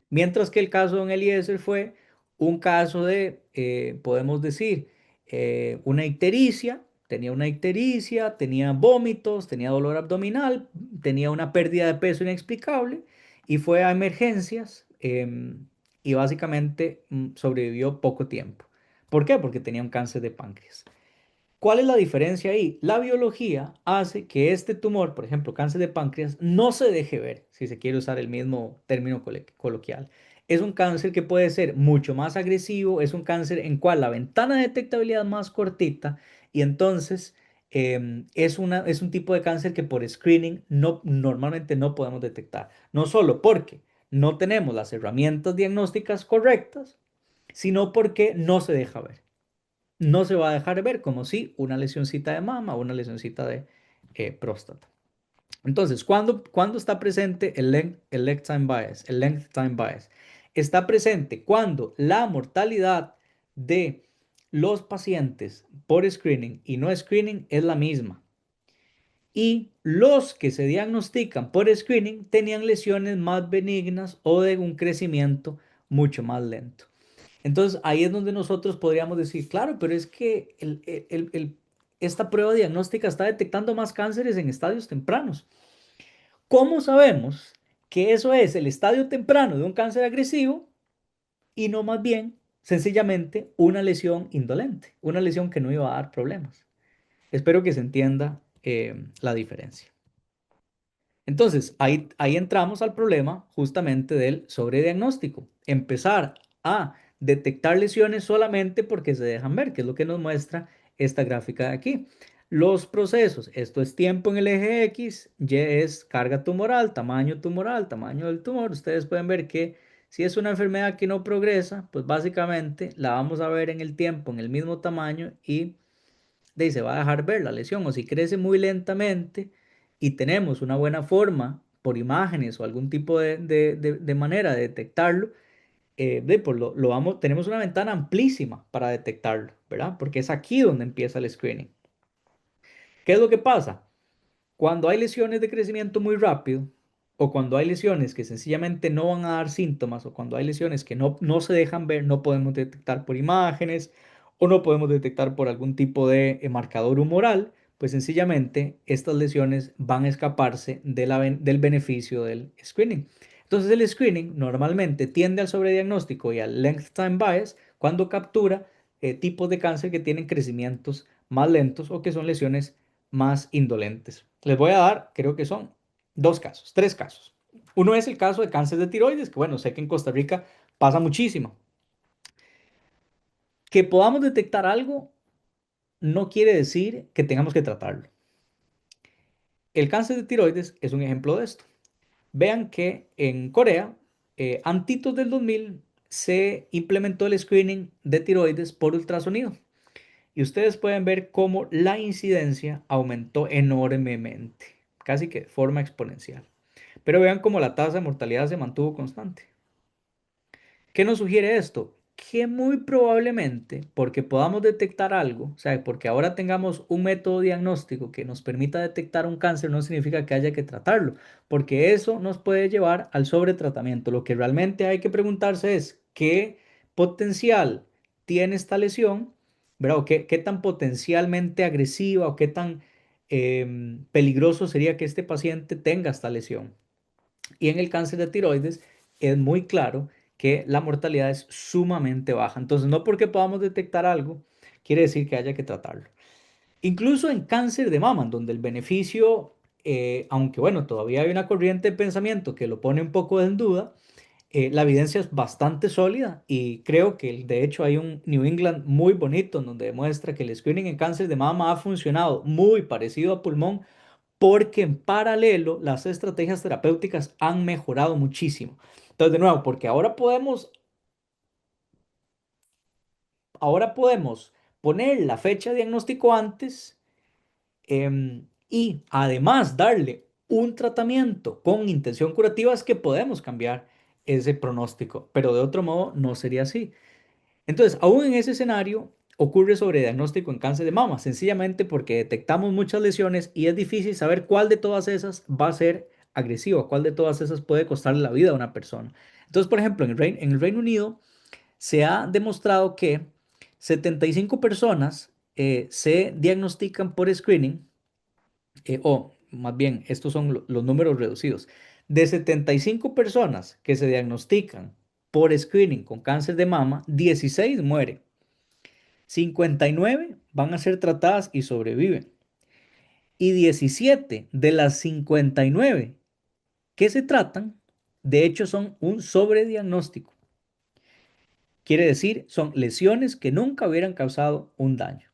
Mientras que el caso de don Eliezer fue un caso de, podemos decir, una ictericia, tenía vómitos, tenía dolor abdominal, tenía una pérdida de peso inexplicable y fue a emergencias y básicamente sobrevivió poco tiempo. ¿Por qué? Porque tenía un cáncer de páncreas. ¿Cuál es la diferencia ahí? La biología hace que este tumor, por ejemplo, cáncer de páncreas, no se deje ver, si se quiere usar el mismo término coloquial. Es un cáncer que puede ser mucho más agresivo, es un cáncer en cual la ventana de detectabilidad es más cortita y entonces es un tipo de cáncer que por screening normalmente no podemos detectar. No solo porque no tenemos las herramientas diagnósticas correctas, sino porque no se deja ver, no se va a dejar ver como si una lesioncita de mama o una lesioncita de próstata. Entonces, ¿cuándo está presente el length time bias? El length time bias está presente cuando la mortalidad de los pacientes por screening y no screening es la misma. Y los que se diagnostican por screening tenían lesiones más benignas o de un crecimiento mucho más lento. Entonces ahí es donde nosotros podríamos decir, claro, pero es que esta prueba diagnóstica está detectando más cánceres en estadios tempranos. ¿Cómo sabemos que eso es el estadio temprano de un cáncer agresivo y no más bien sencillamente una lesión indolente, una lesión que no iba a dar problemas? Espero que se entienda la diferencia. Entonces, ahí entramos al problema justamente del sobrediagnóstico. Empezar a detectar lesiones solamente porque se dejan ver, que es lo que nos muestra esta gráfica de aquí. Los procesos, esto es tiempo en el eje X, Y es carga tumoral, tamaño del tumor. Ustedes pueden ver que si es una enfermedad que no progresa, pues básicamente la vamos a ver en el tiempo, en el mismo tamaño y de ahí se va a dejar ver la lesión, o si crece muy lentamente y tenemos una buena forma por imágenes o algún tipo de manera de detectarlo, pues tenemos una ventana amplísima para detectarlo, ¿verdad? Porque es aquí donde empieza el screening. ¿Qué es lo que pasa? Cuando hay lesiones de crecimiento muy rápido, o cuando hay lesiones que sencillamente no van a dar síntomas, o cuando hay lesiones que no se dejan ver, no podemos detectar por imágenes, o no podemos detectar por algún tipo de marcador humoral, pues sencillamente estas lesiones van a escaparse del beneficio del screening. Entonces el screening normalmente tiende al sobrediagnóstico y al length time bias cuando captura tipos de cáncer que tienen crecimientos más lentos o que son lesiones más indolentes. Les voy a dar, creo que son tres casos. Uno es el caso de cáncer de tiroides, que bueno, sé que en Costa Rica pasa muchísimo. Que podamos detectar algo no quiere decir que tengamos que tratarlo. El cáncer de tiroides es un ejemplo de esto. Vean que en Corea, antitos del 2000, se implementó el screening de tiroides por ultrasonido. Y ustedes pueden ver cómo la incidencia aumentó enormemente, casi que de forma exponencial. Pero vean cómo la tasa de mortalidad se mantuvo constante. ¿Qué nos sugiere esto? Que muy probablemente, porque podamos detectar algo, o sea, porque ahora tengamos un método diagnóstico que nos permita detectar un cáncer, no significa que haya que tratarlo, porque eso nos puede llevar al sobretratamiento. Lo que realmente hay que preguntarse es qué potencial tiene esta lesión, ¿verdad? O qué tan potencialmente agresiva o qué tan peligroso sería que este paciente tenga esta lesión. Y en el cáncer de tiroides es muy claro que la mortalidad es sumamente baja. Entonces, no porque podamos detectar algo, quiere decir que haya que tratarlo. Incluso en cáncer de mama, donde el beneficio, aunque bueno, todavía hay una corriente de pensamiento que lo pone un poco en duda, la evidencia es bastante sólida y creo que de hecho hay un New England muy bonito en donde demuestra que el screening en cáncer de mama ha funcionado muy parecido a pulmón porque en paralelo las estrategias terapéuticas han mejorado muchísimo. Entonces, de nuevo, porque ahora podemos poner la fecha de diagnóstico antes, y además darle un tratamiento con intención curativa, es que podemos cambiar ese pronóstico, pero de otro modo no sería así. Entonces, aún en ese escenario, ocurre sobrediagnóstico en cáncer de mama, sencillamente porque detectamos muchas lesiones y es difícil saber cuál de todas esas va a ser agresiva, cuál de todas esas puede costarle la vida a una persona. Entonces, por ejemplo, en el Reino Unido se ha demostrado que 75 personas se diagnostican por screening, o más bien, estos son los números reducidos. De 75 personas que se diagnostican por screening con cáncer de mama, 16 mueren. 59 van a ser tratadas y sobreviven. Y 17 de las 59 que se tratan, de hecho, son un sobrediagnóstico. Quiere decir, son lesiones que nunca hubieran causado un daño.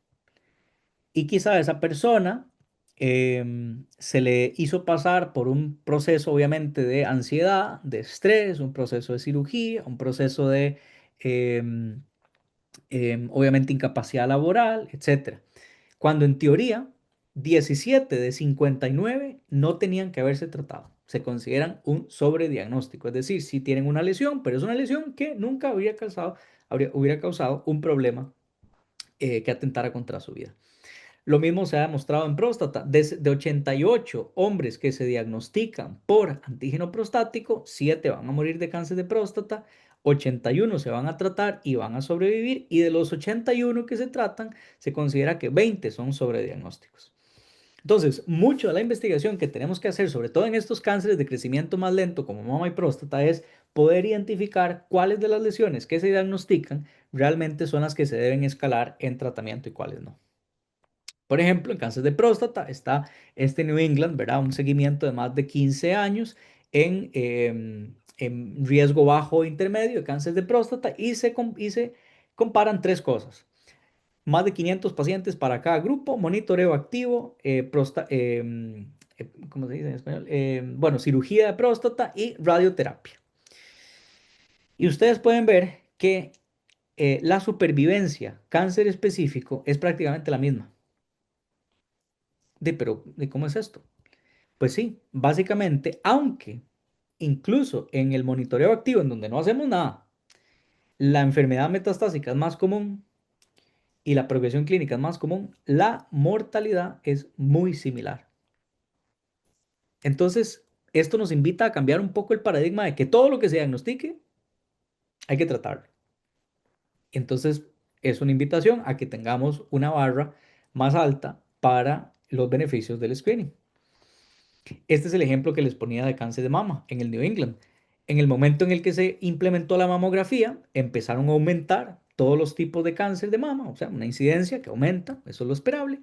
Y quizá esa persona se le hizo pasar por un proceso, obviamente, de ansiedad, de estrés, un proceso de cirugía, un proceso de, em, obviamente, incapacidad laboral, etcétera. Cuando en teoría 17 de 59 no tenían que haberse tratado. Se consideran un sobrediagnóstico, es decir, sí tienen una lesión, pero es una lesión que nunca hubiera causado un problema que atentara contra su vida. Lo mismo se ha demostrado en próstata. De 88 hombres que se diagnostican por antígeno prostático, 7 van a morir de cáncer de próstata, 81 se van a tratar y van a sobrevivir, y de los 81 que se tratan, se considera que 20 son sobrediagnósticos. Entonces, mucho de la investigación que tenemos que hacer, sobre todo en estos cánceres de crecimiento más lento como mama y próstata, es poder identificar cuáles de las lesiones que se diagnostican realmente son las que se deben escalar en tratamiento y cuáles no. Por ejemplo, en cáncer de próstata está este New England, ¿verdad? Un seguimiento de más de 15 años en riesgo bajo o intermedio de cáncer de próstata, y se comparan tres cosas. Más de 500 pacientes para cada grupo, monitoreo activo, ¿cómo se dice en español? Bueno, cirugía de próstata y radioterapia. Y ustedes pueden ver que la supervivencia cáncer específico es prácticamente la misma. Pero, ¿cómo es esto? Pues sí, básicamente, aunque incluso en el monitoreo activo, en donde no hacemos nada, la enfermedad metastásica es más común y la progresión clínica es más común, la mortalidad es muy similar. Entonces, esto nos invita a cambiar un poco el paradigma de que todo lo que se diagnostique hay que tratarlo. Entonces, es una invitación a que tengamos una barra más alta para los beneficios del screening. Este es el ejemplo que les ponía de cáncer de mama en el New England. En el momento en el que se implementó la mamografía, empezaron a aumentar todos los tipos de cáncer de mama, o sea, una incidencia que aumenta, eso es lo esperable.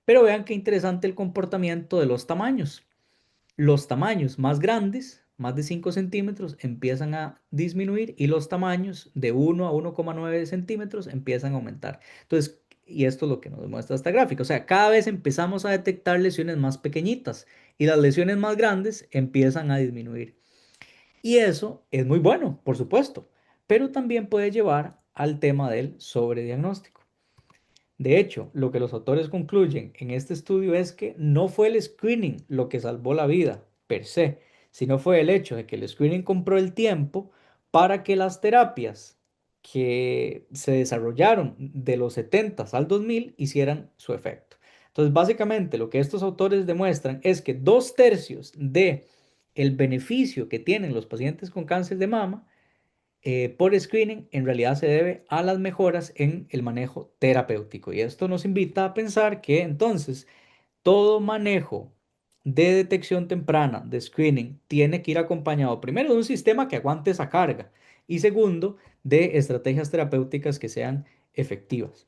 Pero vean qué interesante el comportamiento de los tamaños. Los tamaños más grandes, más de 5 centímetros, empiezan a disminuir, y los tamaños de 1 a 1,9 centímetros empiezan a aumentar. Entonces, y esto es lo que nos muestra esta gráfica. O sea, cada vez empezamos a detectar lesiones más pequeñitas y las lesiones más grandes empiezan a disminuir. Y eso es muy bueno, por supuesto, pero también puede llevar al tema del sobrediagnóstico. De hecho, lo que los autores concluyen en este estudio es que no fue el screening lo que salvó la vida per se, sino fue el hecho de que el screening compró el tiempo para que las terapias que se desarrollaron de los 70 al 2000 hicieran su efecto. Entonces, básicamente, lo que estos autores demuestran es que 2/3 de el beneficio que tienen los pacientes con cáncer de mama por screening en realidad se debe a las mejoras en el manejo terapéutico. Y esto nos invita a pensar que entonces todo manejo de detección temprana, de screening, tiene que ir acompañado primero de un sistema que aguante esa carga, Y segundo, de estrategias terapéuticas que sean efectivas.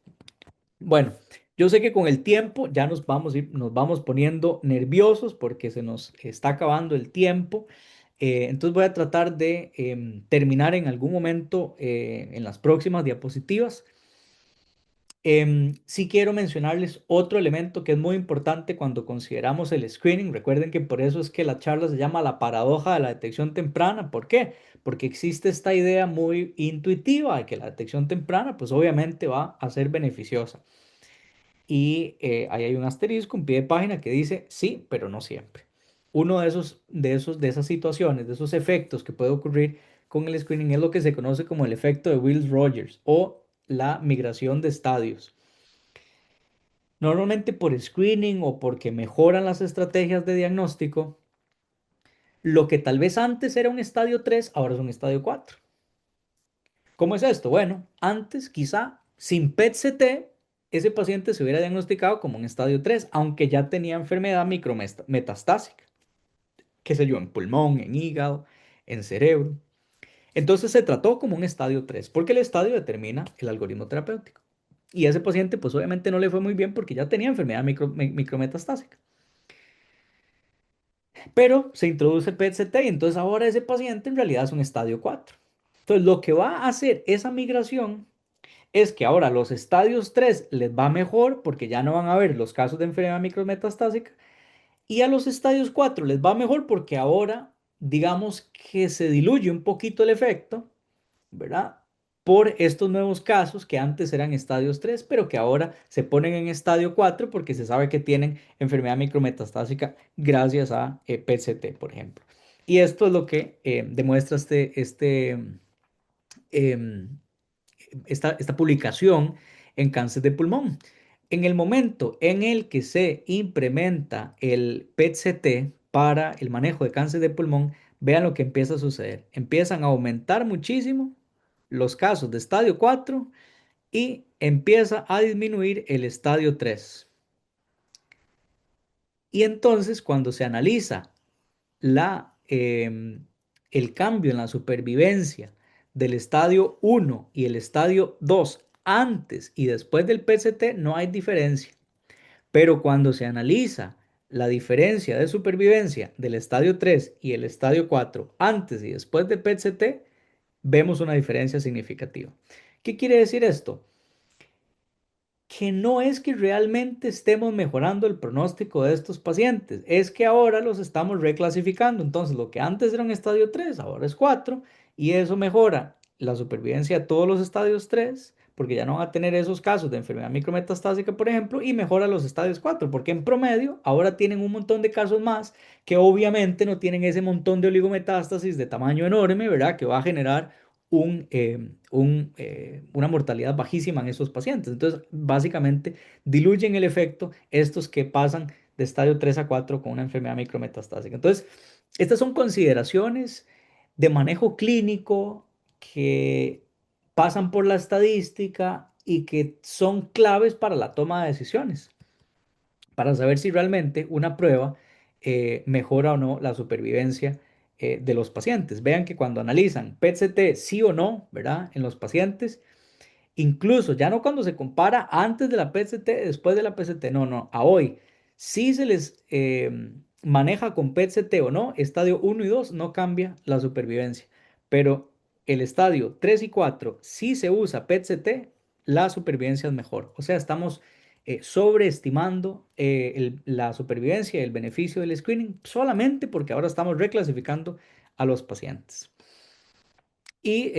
Bueno, yo sé que con el tiempo ya nos vamos poniendo nerviosos porque se nos está acabando el tiempo. Entonces voy a tratar de terminar en algún momento en las próximas diapositivas. Sí quiero mencionarles otro elemento que es muy importante cuando consideramos el screening. Recuerden que por eso es que la charla se llama la paradoja de la detección temprana. ¿Por qué? Porque existe esta idea muy intuitiva de que la detección temprana, pues obviamente va a ser beneficiosa. Y ahí hay un asterisco, un pie de página que dice sí, pero no siempre. Uno de esas situaciones, de esos efectos que puede ocurrir con el screening es lo que se conoce como el efecto de Wills-Rogers o la migración de estadios. Normalmente por screening o porque mejoran las estrategias de diagnóstico, lo que tal vez antes era un estadio 3 ahora es un estadio 4. ¿Cómo es esto? Bueno, antes quizá sin PET-CT, ese paciente se hubiera diagnosticado como un estadio 3 aunque ya tenía enfermedad micrometastásica, qué sé yo, en pulmón, en hígado, en cerebro. Entonces se trató como un estadio 3 porque el estadio determina el algoritmo terapéutico. Y ese paciente, pues obviamente no le fue muy bien porque ya tenía enfermedad micrometastásica. Pero se introduce el PET-CT y entonces ahora ese paciente en realidad es un estadio 4. Entonces lo que va a hacer esa migración es que ahora los estadios 3 les va mejor porque ya no van a ver los casos de enfermedad micrometastásica y a los estadios 4 les va mejor porque ahora digamos que se diluye un poquito el efecto, ¿verdad? Por estos nuevos casos que antes eran estadios 3 pero que ahora se ponen en estadio 4 porque se sabe que tienen enfermedad micrometastásica gracias a PCT, por ejemplo. Y esto es lo que demuestra em, esta publicación en cáncer de pulmón. En el momento en el que se implementa el PET-CT para el manejo de cáncer de pulmón, vean lo que empieza a suceder. Empiezan a aumentar muchísimo los casos de estadio 4 y empieza a disminuir el estadio 3. Y entonces cuando se analiza el cambio en la supervivencia del estadio 1 y el estadio 2 antes y después del PCT no hay diferencia. Pero cuando se analiza la diferencia de supervivencia del estadio 3 y el estadio 4 antes y después del PCT, vemos una diferencia significativa. ¿Qué quiere decir esto? Que no es que realmente estemos mejorando el pronóstico de estos pacientes, es que ahora los estamos reclasificando. Entonces, lo que antes era un estadio 3 ahora es 4 y eso mejora la supervivencia de todos los estadios 3 porque ya no van a tener esos casos de enfermedad micrometastásica, por ejemplo, y mejora los estadios 4 porque en promedio ahora tienen un montón de casos más que obviamente no tienen ese montón de oligometástasis de tamaño enorme, ¿verdad? Que va a generar una mortalidad bajísima en esos pacientes. Entonces, básicamente, diluyen el efecto estos que pasan de estadio 3 a 4 con una enfermedad micrometastásica. Entonces, estas son consideraciones de manejo clínico que pasan por la estadística y que son claves para la toma de decisiones para saber si realmente una prueba mejora o no la supervivencia de los pacientes. Vean que cuando analizan PET-CT sí o no, ¿verdad? En los pacientes, incluso ya no cuando se compara antes de la PET-CT, después de la PET-CT, no, no, a hoy, si se les maneja con PET-CT o no, estadio 1 y 2 no cambia la supervivencia, pero el estadio 3 y 4, si se usa PET-CT, la supervivencia es mejor. O sea, estamos sobreestimando la supervivencia y el beneficio del screening solamente porque ahora estamos reclasificando a los pacientes. Y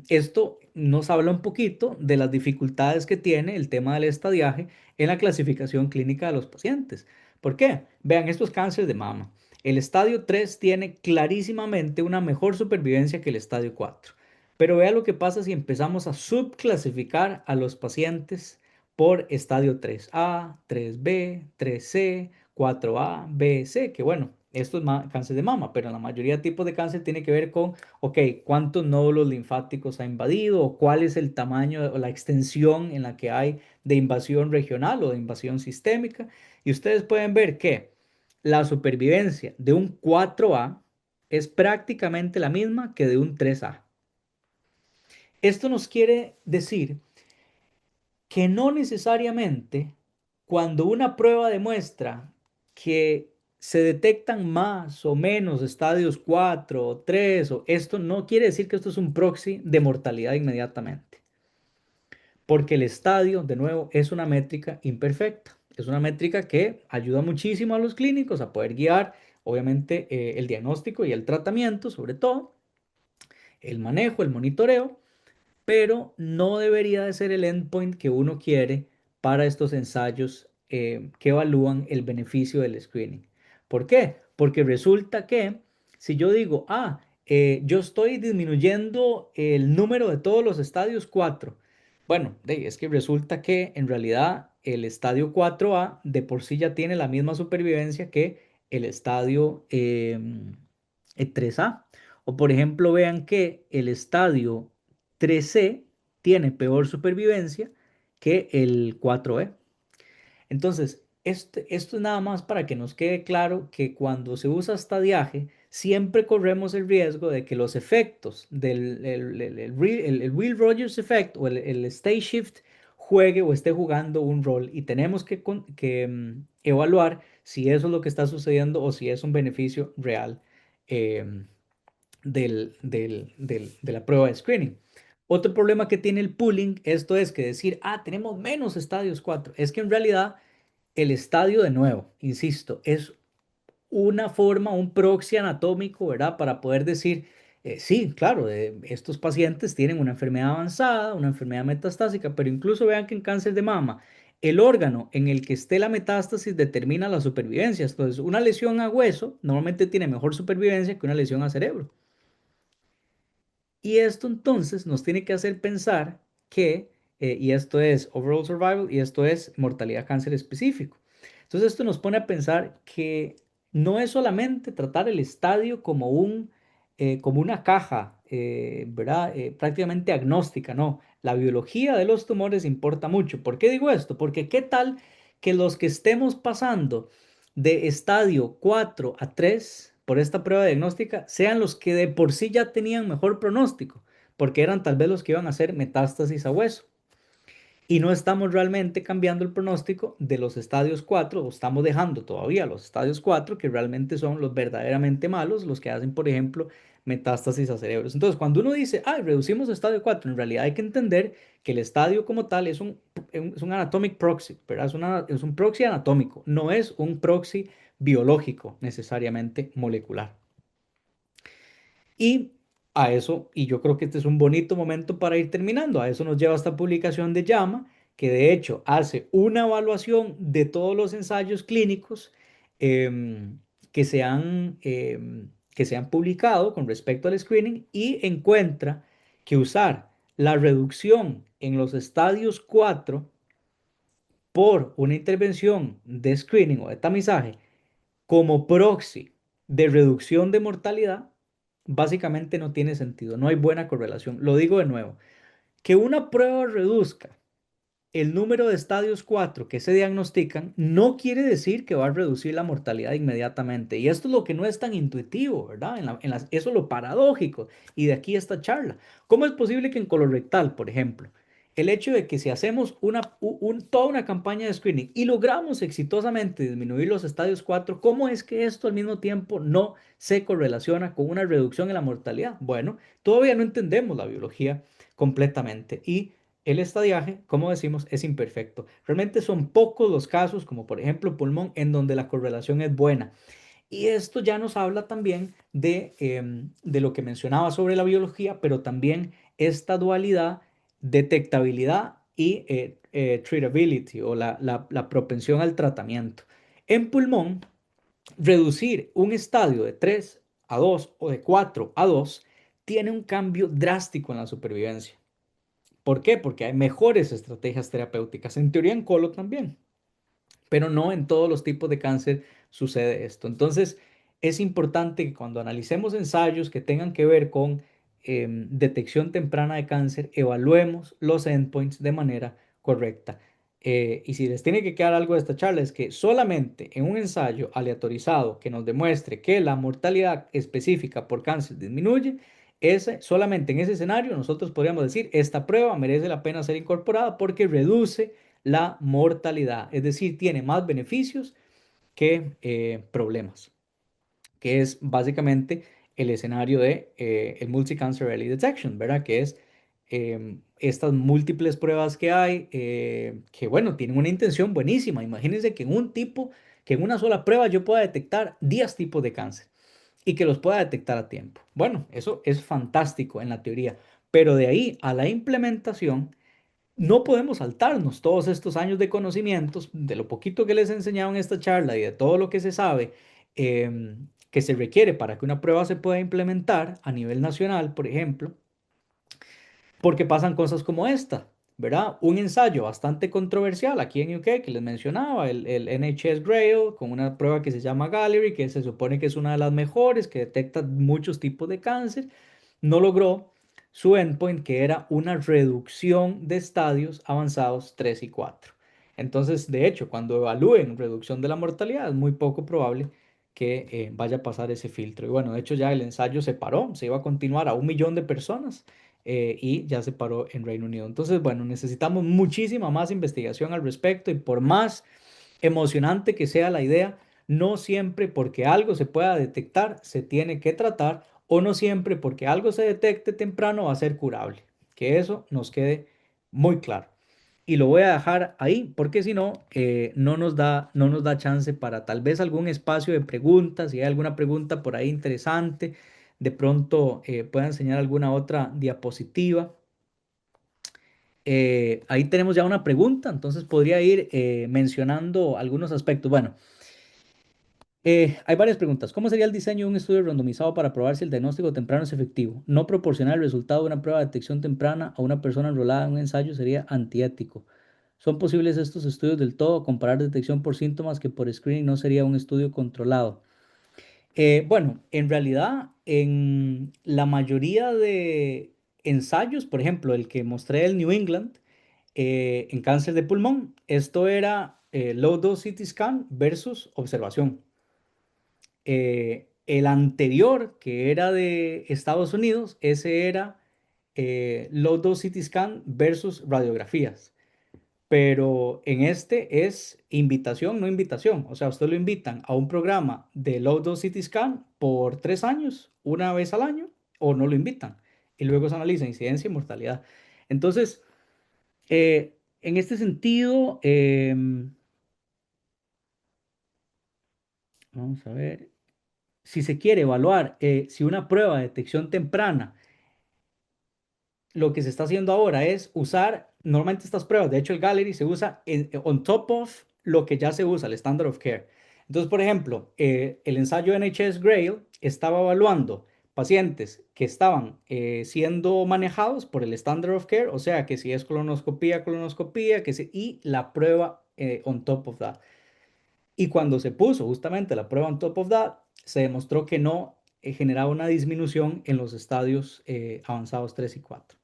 esto nos habla un poquito de las dificultades que tiene el tema del estadiaje en la clasificación clínica de los pacientes. ¿Por qué? Vean, estos cánceres de mama. El estadio 3 tiene clarísimamente una mejor supervivencia que el estadio 4. Pero vea lo que pasa si empezamos a subclasificar a los pacientes por estadio 3A, 3B, 3C, 4A, B, C, que bueno, esto es cáncer de mama, pero en la mayoría de tipos de cáncer tiene que ver con ok, ¿cuántos nódulos linfáticos ha invadido? ¿O cuál es el tamaño o la extensión en la que hay de invasión regional o de invasión sistémica? Y ustedes pueden ver que la supervivencia de un 4A es prácticamente la misma que de un 3A. Esto nos quiere decir que no necesariamente cuando una prueba demuestra que se detectan más o menos estadios 4 o 3, o esto no quiere decir que esto es un proxy de mortalidad inmediatamente, porque el estadio, de nuevo, es una métrica imperfecta. Es una métrica que ayuda muchísimo a los clínicos a poder guiar, obviamente, el diagnóstico y el tratamiento, sobre todo, el manejo, el monitoreo, pero no debería de ser el endpoint que uno quiere para estos ensayos que evalúan el beneficio del screening. ¿Por qué? Porque resulta que si yo digo, yo estoy disminuyendo el número de todos los estadios 4, bueno, es que resulta que en realidad el estadio 4A de por sí ya tiene la misma supervivencia que el estadio 3A. O por ejemplo, vean que el estadio 3C tiene peor supervivencia que el 4E. Entonces, esto es nada más para que nos quede claro que cuando se usa estadiaje, siempre corremos el riesgo de que los efectos del el Will Rogers effect o el state shift juegue o esté jugando un rol y tenemos que evaluar si eso es lo que está sucediendo o si es un beneficio real em, de la prueba de screening. Otro problema que tiene el pooling, esto es que decir, tenemos menos estadios 4, es que en realidad el estadio, de nuevo, insisto, es una forma, un proxy anatómico, ¿verdad? Para poder decir, sí, claro, estos pacientes tienen una enfermedad avanzada, una enfermedad metastásica, pero incluso vean que en cáncer de mama, el órgano en el que esté la metástasis determina la supervivencia. Entonces, una lesión a hueso normalmente tiene mejor supervivencia que una lesión a cerebro. Y esto entonces nos tiene que hacer pensar que, y esto es overall survival y esto es mortalidad cáncer específico. Entonces esto nos pone a pensar que no es solamente tratar el estadio como como una caja, ¿verdad? Prácticamente agnóstica, no. La biología de los tumores importa mucho. ¿Por qué digo esto? Porque qué tal que los que estemos pasando de estadio 4 a 3 por esta prueba diagnóstica sean los que de por sí ya tenían mejor pronóstico, porque eran tal vez los que iban a hacer metástasis a hueso. Y no estamos realmente cambiando el pronóstico de los estadios 4 o estamos dejando todavía los estadios 4 que realmente son los verdaderamente malos, los que hacen, por ejemplo, metástasis a cerebros. Entonces, cuando uno dice, reducimos estadio 4, en realidad hay que entender que el estadio como tal es un anatomic proxy, ¿verdad? Es un proxy anatómico, no es un proxy biológico necesariamente molecular. Y a eso, y yo creo que este es un bonito momento para ir terminando, a eso nos lleva esta publicación de JAMA, que de hecho hace una evaluación de todos los ensayos clínicos em, que se han publicado con respecto al screening y encuentra que usar la reducción en los estadios 4 por una intervención de screening o de tamizaje como proxy de reducción de mortalidad, básicamente no tiene sentido, no hay buena correlación. Lo digo de nuevo, que una prueba reduzca el número de estadios 4 que se diagnostican no quiere decir que va a reducir la mortalidad inmediatamente. Y esto es lo que no es tan intuitivo, ¿verdad? Eso es lo paradójico. Y de aquí esta charla. ¿Cómo es posible que en colorectal, por ejemplo, el hecho de que si hacemos toda una campaña de screening y logramos exitosamente disminuir los estadios 4, cómo es que esto al mismo tiempo no se correlaciona con una reducción en la mortalidad? Bueno, todavía no entendemos la biología completamente y el estadiaje, como decimos, es imperfecto. Realmente son pocos los casos, como por ejemplo pulmón, en donde la correlación es buena. Y esto ya nos habla también de lo que mencionaba sobre la biología, pero también esta dualidad, detectabilidad y treatability o la propensión al tratamiento. En pulmón, reducir un estadio de 3 a 2 o de 4 a 2 tiene un cambio drástico en la supervivencia. ¿Por qué? Porque hay mejores estrategias terapéuticas. En teoría en colo también, pero no en todos los tipos de cáncer sucede esto. Entonces, es importante que cuando analicemos ensayos que tengan que ver con detección temprana de cáncer, evaluemos los endpoints de manera correcta. Y si les tiene que quedar algo de esta charla, es que solamente en un ensayo aleatorizado que nos demuestre que la mortalidad específica por cáncer disminuye, Solamente en ese escenario nosotros podríamos decir, esta prueba merece la pena ser incorporada porque reduce la mortalidad, es decir, tiene más beneficios que problemas, que es básicamente el escenario de el Multi-Cancer Early Detection, ¿verdad? Que es estas múltiples pruebas que hay, que bueno, tienen una intención buenísima. Imagínense que que en una sola prueba yo pueda detectar 10 tipos de cáncer y que los pueda detectar a tiempo. Bueno, eso es fantástico en la teoría, pero de ahí a la implementación no podemos saltarnos todos estos años de conocimientos, de lo poquito que les he enseñado en esta charla y de todo lo que se sabe que se requiere para que una prueba se pueda implementar a nivel nacional, por ejemplo, porque pasan cosas como esta, ¿verdad? Un ensayo bastante controversial aquí en UK que les mencionaba, el NHS Grail, con una prueba que se llama Gallery, que se supone que es una de las mejores, que detecta muchos tipos de cáncer, no logró su endpoint, que era una reducción de estadios avanzados 3 y 4. Entonces, de hecho, cuando evalúen reducción de la mortalidad, es muy poco probable que vaya a pasar ese filtro. Y bueno, de hecho ya el ensayo se paró, se iba a continuar a 1 millón de personas y ya se paró en Reino Unido. Entonces, bueno, necesitamos muchísima más investigación al respecto y por más emocionante que sea la idea, no siempre porque algo se pueda detectar se tiene que tratar o no siempre porque algo se detecte temprano va a ser curable. Que eso nos quede muy claro. Y lo voy a dejar ahí porque si no, no nos da chance para tal vez algún espacio de preguntas. Si hay alguna pregunta por ahí interesante, de pronto pueda enseñar alguna otra diapositiva. Ahí tenemos ya una pregunta, entonces podría ir mencionando algunos aspectos. Bueno, hay varias preguntas. ¿Cómo sería el diseño de un estudio randomizado para probar si el diagnóstico temprano es efectivo? No proporcionar el resultado de una prueba de detección temprana a una persona enrolada en un ensayo sería antiético. ¿Son posibles estos estudios del todo? Comparar detección por síntomas que por screening no sería un estudio controlado. Bueno, en realidad, en la mayoría de ensayos, por ejemplo, el que mostré el New England, en cáncer de pulmón, esto era low dose CT scan versus observación. El anterior, que era de Estados Unidos, ese era low dose CT scan versus radiografías. Pero en este es invitación, no invitación. O sea, usted lo invitan a un programa de Low Dose CT Scan por 3 años, una vez al año, o no lo invitan. Y luego se analiza incidencia y mortalidad. Entonces, en este sentido, vamos a ver, si se quiere evaluar si una prueba de detección temprana lo que se está haciendo ahora es usar normalmente estas pruebas. De hecho, el Gallery se usa on top of lo que ya se usa, el Standard of Care. Entonces, por ejemplo, el ensayo NHS Grail estaba evaluando pacientes que estaban siendo manejados por el Standard of Care, o sea, que si es colonoscopía, colonoscopía, y la prueba on top of that. Y cuando se puso justamente la prueba on top of that, se demostró que no generaba una disminución en los estadios avanzados 3 y 4.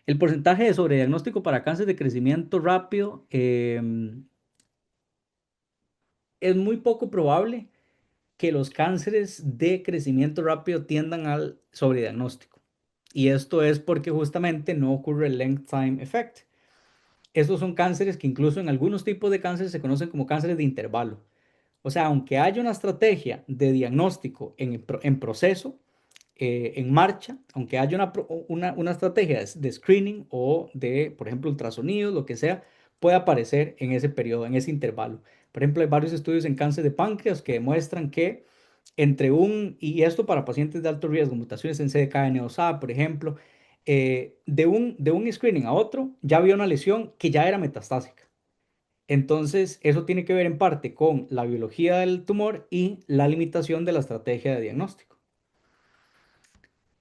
El porcentaje de sobrediagnóstico para cáncer de crecimiento rápido es muy poco probable que los cánceres de crecimiento rápido tiendan al sobrediagnóstico. Y esto es porque justamente no ocurre el length time effect. Estos son cánceres que incluso en algunos tipos de cáncer se conocen como cánceres de intervalo. O sea, aunque haya una estrategia de diagnóstico en proceso, en marcha, aunque haya una estrategia de screening o de, por ejemplo, ultrasonidos, lo que sea, puede aparecer en ese periodo, en ese intervalo. Por ejemplo, hay varios estudios en cáncer de páncreas que demuestran que y esto para pacientes de alto riesgo, mutaciones en CDKN2A, por ejemplo, de un screening a otro, ya había una lesión que ya era metastásica. Entonces, eso tiene que ver en parte con la biología del tumor y la limitación de la estrategia de diagnóstico.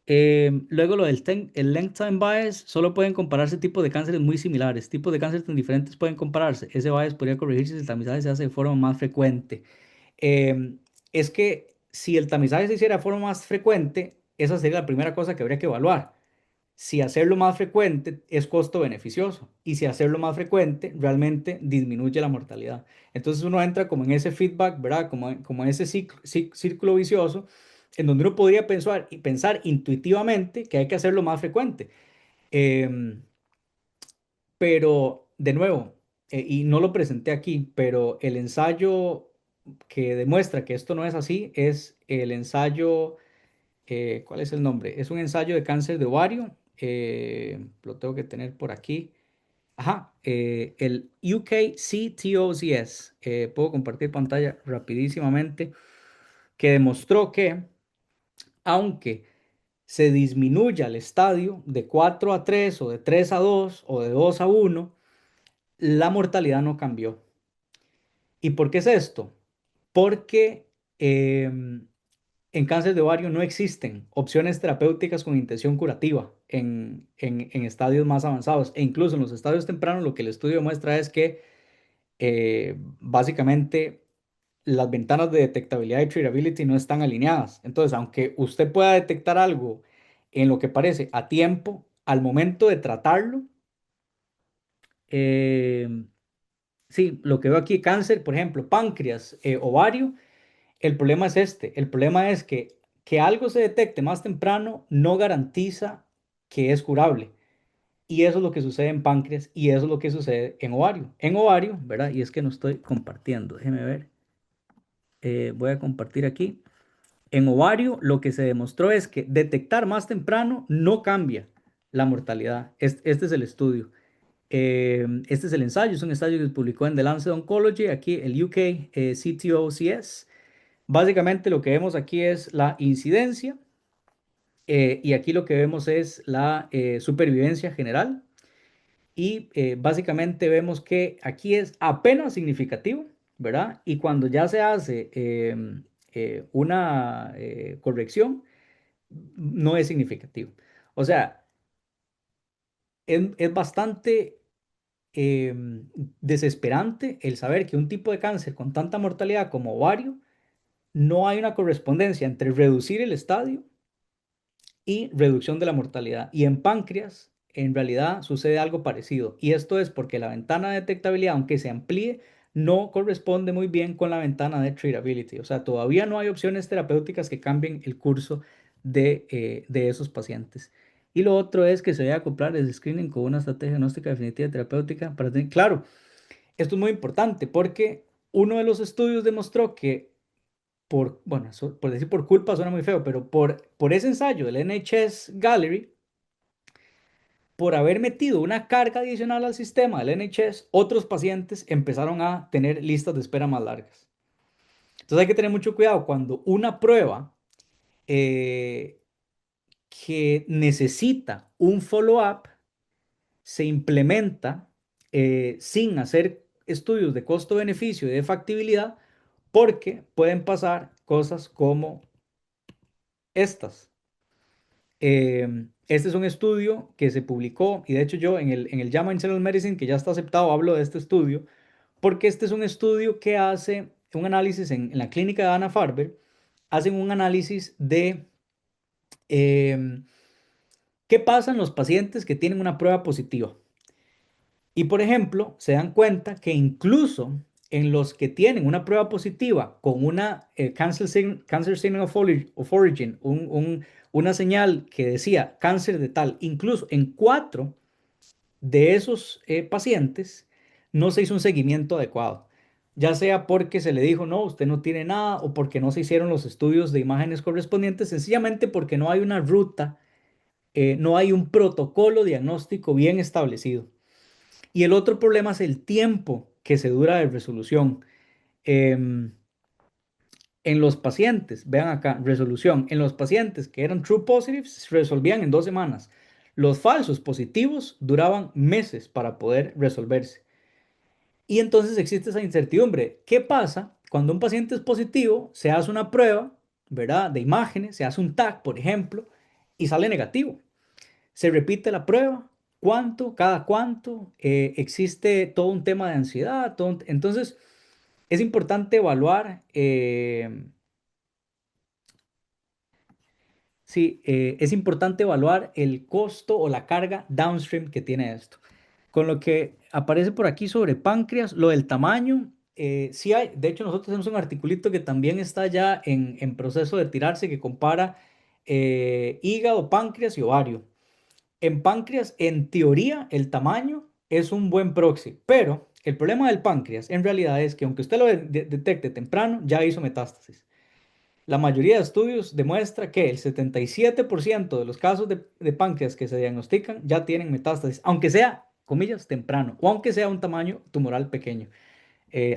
Luego lo el length time bias, solo pueden compararse tipos de cánceres muy similares. Tipos de cáncer tan diferentes pueden compararse. Ese bias podría corregirse si el tamizaje se hace de forma más frecuente. Em, es que si el tamizaje se hiciera de forma más frecuente, esa sería la primera cosa que habría que evaluar. Si hacerlo más frecuente es costo beneficioso y si hacerlo más frecuente realmente disminuye la mortalidad. Entonces uno entra como en ese feedback, ¿verdad? Como en ese círculo vicioso en donde uno podría pensar, y pensar intuitivamente que hay que hacerlo más frecuente. Em, pero, de nuevo, y no lo presenté aquí, pero el ensayo que demuestra que esto no es así es el ensayo, ¿cuál es el nombre? Es un ensayo de cáncer de ovario, lo tengo que tener por aquí. Ajá, el UKCTOCS, puedo compartir pantalla rapidísimamente, que demostró que aunque se disminuya el estadio de 4 a 3 o de 3 a 2 o de 2 a 1, la mortalidad no cambió. ¿Y por qué es esto? Porque en cáncer de ovario no existen opciones terapéuticas con intención curativa en estadios más avanzados. E incluso en los estadios tempranos lo que el estudio muestra es que básicamente las ventanas de detectabilidad y treatability no están alineadas. Entonces, aunque usted pueda detectar algo en lo que parece a tiempo, al momento de tratarlo, eh, sí, lo que veo aquí, cáncer, por ejemplo, páncreas, ovario, el problema es este. El problema es que algo se detecte más temprano no garantiza que es curable. Y eso es lo que sucede en páncreas y eso es lo que sucede en ovario. En ovario, ¿verdad? Y es que no estoy compartiendo. Déjeme ver. Voy a compartir aquí. En ovario, lo que se demostró es que detectar más temprano no cambia la mortalidad. Este es el estudio. Este es el ensayo. Es un ensayo que se publicó en The Lancet Oncology, aquí el UK CTOCS. Básicamente lo que vemos aquí es la incidencia y aquí lo que vemos es la supervivencia general. Y básicamente vemos que aquí es apenas significativo, ¿verdad? Y cuando ya se hace una corrección, no es significativo. O sea, es bastante desesperante el saber que un tipo de cáncer con tanta mortalidad como ovario, no hay una correspondencia entre reducir el estadio y reducción de la mortalidad. Y en páncreas, en realidad sucede algo parecido. Y esto es porque la ventana de detectabilidad, aunque se amplíe, no corresponde muy bien con la ventana de treatability. O sea, todavía no hay opciones terapéuticas que cambien el curso de esos pacientes. Y lo otro es que se debe acoplar el screening con una estrategia diagnóstica definitiva terapéutica para tener, claro, esto es muy importante porque uno de los estudios demostró que bueno, por decir por culpa suena muy feo, pero por ese ensayo del NHS Gallery, por haber metido una carga adicional al sistema del NHS, otros pacientes empezaron a tener listas de espera más largas. Entonces hay que tener mucho cuidado cuando una prueba eh, que necesita un follow-up se implementa sin hacer estudios de costo-beneficio y de factibilidad, porque pueden pasar cosas como estas. Este es un estudio que se publicó y de hecho yo en el JAMA Internal Medicine, que ya está aceptado, hablo de este estudio, porque este es un estudio que hace un análisis en la clínica de Dana-Farber, hacen un análisis de em, qué pasa en los pacientes que tienen una prueba positiva. Y por ejemplo, se dan cuenta que incluso en los que tienen una prueba positiva con una cancer signal of origin, una señal que decía cáncer de tal, incluso en 4 de esos pacientes no se hizo un seguimiento adecuado, ya sea porque se le dijo, no, usted no tiene nada, o porque no se hicieron los estudios de imágenes correspondientes, sencillamente porque no hay una ruta, no hay un protocolo diagnóstico bien establecido. Y el otro problema es el tiempo que se dura de resolución. Em, en los pacientes, vean acá, resolución, en los pacientes que eran true positives, se resolvían en 2 semanas. Los falsos positivos duraban meses para poder resolverse. Y entonces existe esa incertidumbre. ¿Qué pasa cuando un paciente es positivo, se hace una prueba, ¿verdad? De imágenes, se hace un TAC, por ejemplo, y sale negativo? Se repite la prueba, cuánto, cada cuánto, existe todo un tema de ansiedad, entonces es importante evaluar, sí, es importante evaluar el costo o la carga downstream que tiene esto. Con lo que aparece por aquí sobre páncreas, lo del tamaño, sí hay, de hecho nosotros tenemos un articulito que también está ya en proceso de tirarse que compara hígado, páncreas y ovario. En páncreas, en teoría, el tamaño es un buen proxy, pero el problema del páncreas en realidad es que aunque usted lo detecte temprano, ya hizo metástasis. La mayoría de estudios demuestra que el 77% de los casos de páncreas que se diagnostican ya tienen metástasis, aunque sea, comillas, temprano, o aunque sea un tamaño tumoral pequeño.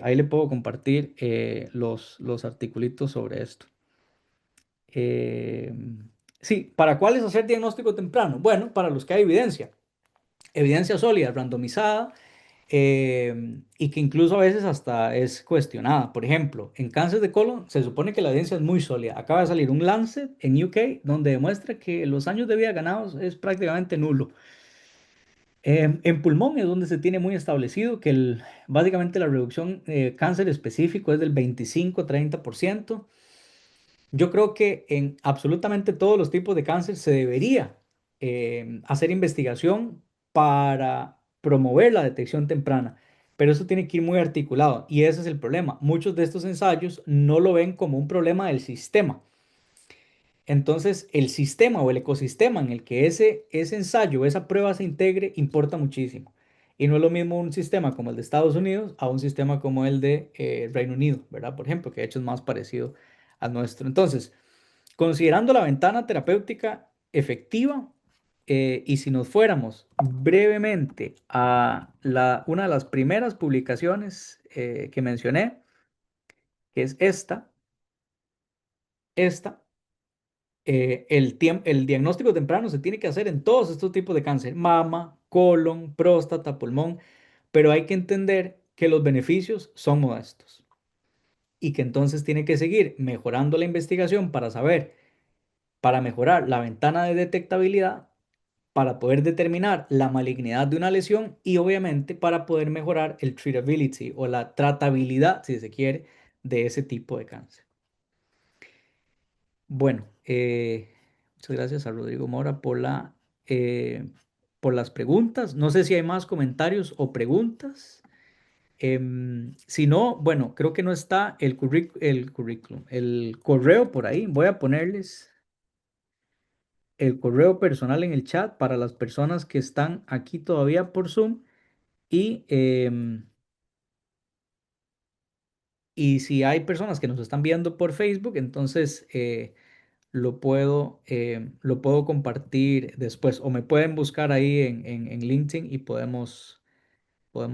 Ahí le puedo compartir los articulitos sobre esto. Eh, sí, ¿para cuáles hacer diagnóstico temprano? Bueno, para los que hay evidencia, evidencia sólida, randomizada, y que incluso a veces hasta es cuestionada. Por ejemplo, en cáncer de colon se supone que la evidencia es muy sólida. Acaba de salir un Lancet en UK donde demuestra que los años de vida ganados es prácticamente nulo. En pulmón es donde se tiene muy establecido que básicamente la reducción de cáncer específico es del 25-30%. Yo creo que en absolutamente todos los tipos de cáncer se debería hacer investigación para promover la detección temprana, pero eso tiene que ir muy articulado y ese es el problema. Muchos de estos ensayos no lo ven como un problema del sistema. Entonces, el sistema o el ecosistema en el que ese ensayo, esa prueba se integre, importa muchísimo. Y no es lo mismo un sistema como el de Estados Unidos a un sistema como el de Reino Unido, ¿verdad? Por ejemplo, que de hecho es más parecido al nuestro. Entonces, considerando la ventana terapéutica efectiva, y si nos fuéramos brevemente a una de las primeras publicaciones que mencioné, que es esta, el diagnóstico temprano se tiene que hacer en todos estos tipos de cáncer, mama, colon, próstata, pulmón, pero hay que entender que los beneficios son modestos y que entonces tiene que seguir mejorando la investigación para saber, para mejorar la ventana de detectabilidad, para poder determinar la malignidad de una lesión y obviamente para poder mejorar el treatability o la tratabilidad, si se quiere, de ese tipo de cáncer. Bueno, muchas gracias a Rodrigo Mora por las preguntas. No sé si hay más comentarios o preguntas. Si no, bueno, creo que no está el currículum, el correo por ahí. Voy a ponerles el correo personal en el chat para las personas que están aquí todavía por Zoom y si hay personas que nos están viendo por Facebook, entonces lo puedo compartir después o me pueden buscar ahí en LinkedIn y podemos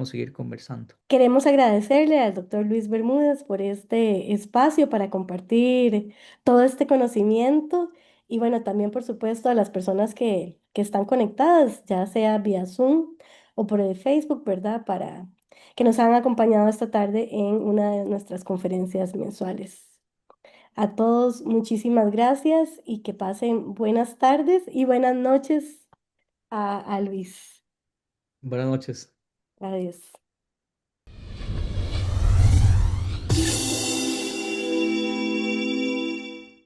seguir conversando. Queremos agradecerle al doctor Luis Bermúdez por este espacio para compartir todo este conocimiento y bueno, también por supuesto a las personas que están conectadas, ya sea vía Zoom o por el Facebook, ¿verdad? Para que nos han acompañado esta tarde en una de nuestras conferencias mensuales. A todos, muchísimas gracias y que pasen buenas tardes y buenas noches a Luis. Buenas noches. Adiós.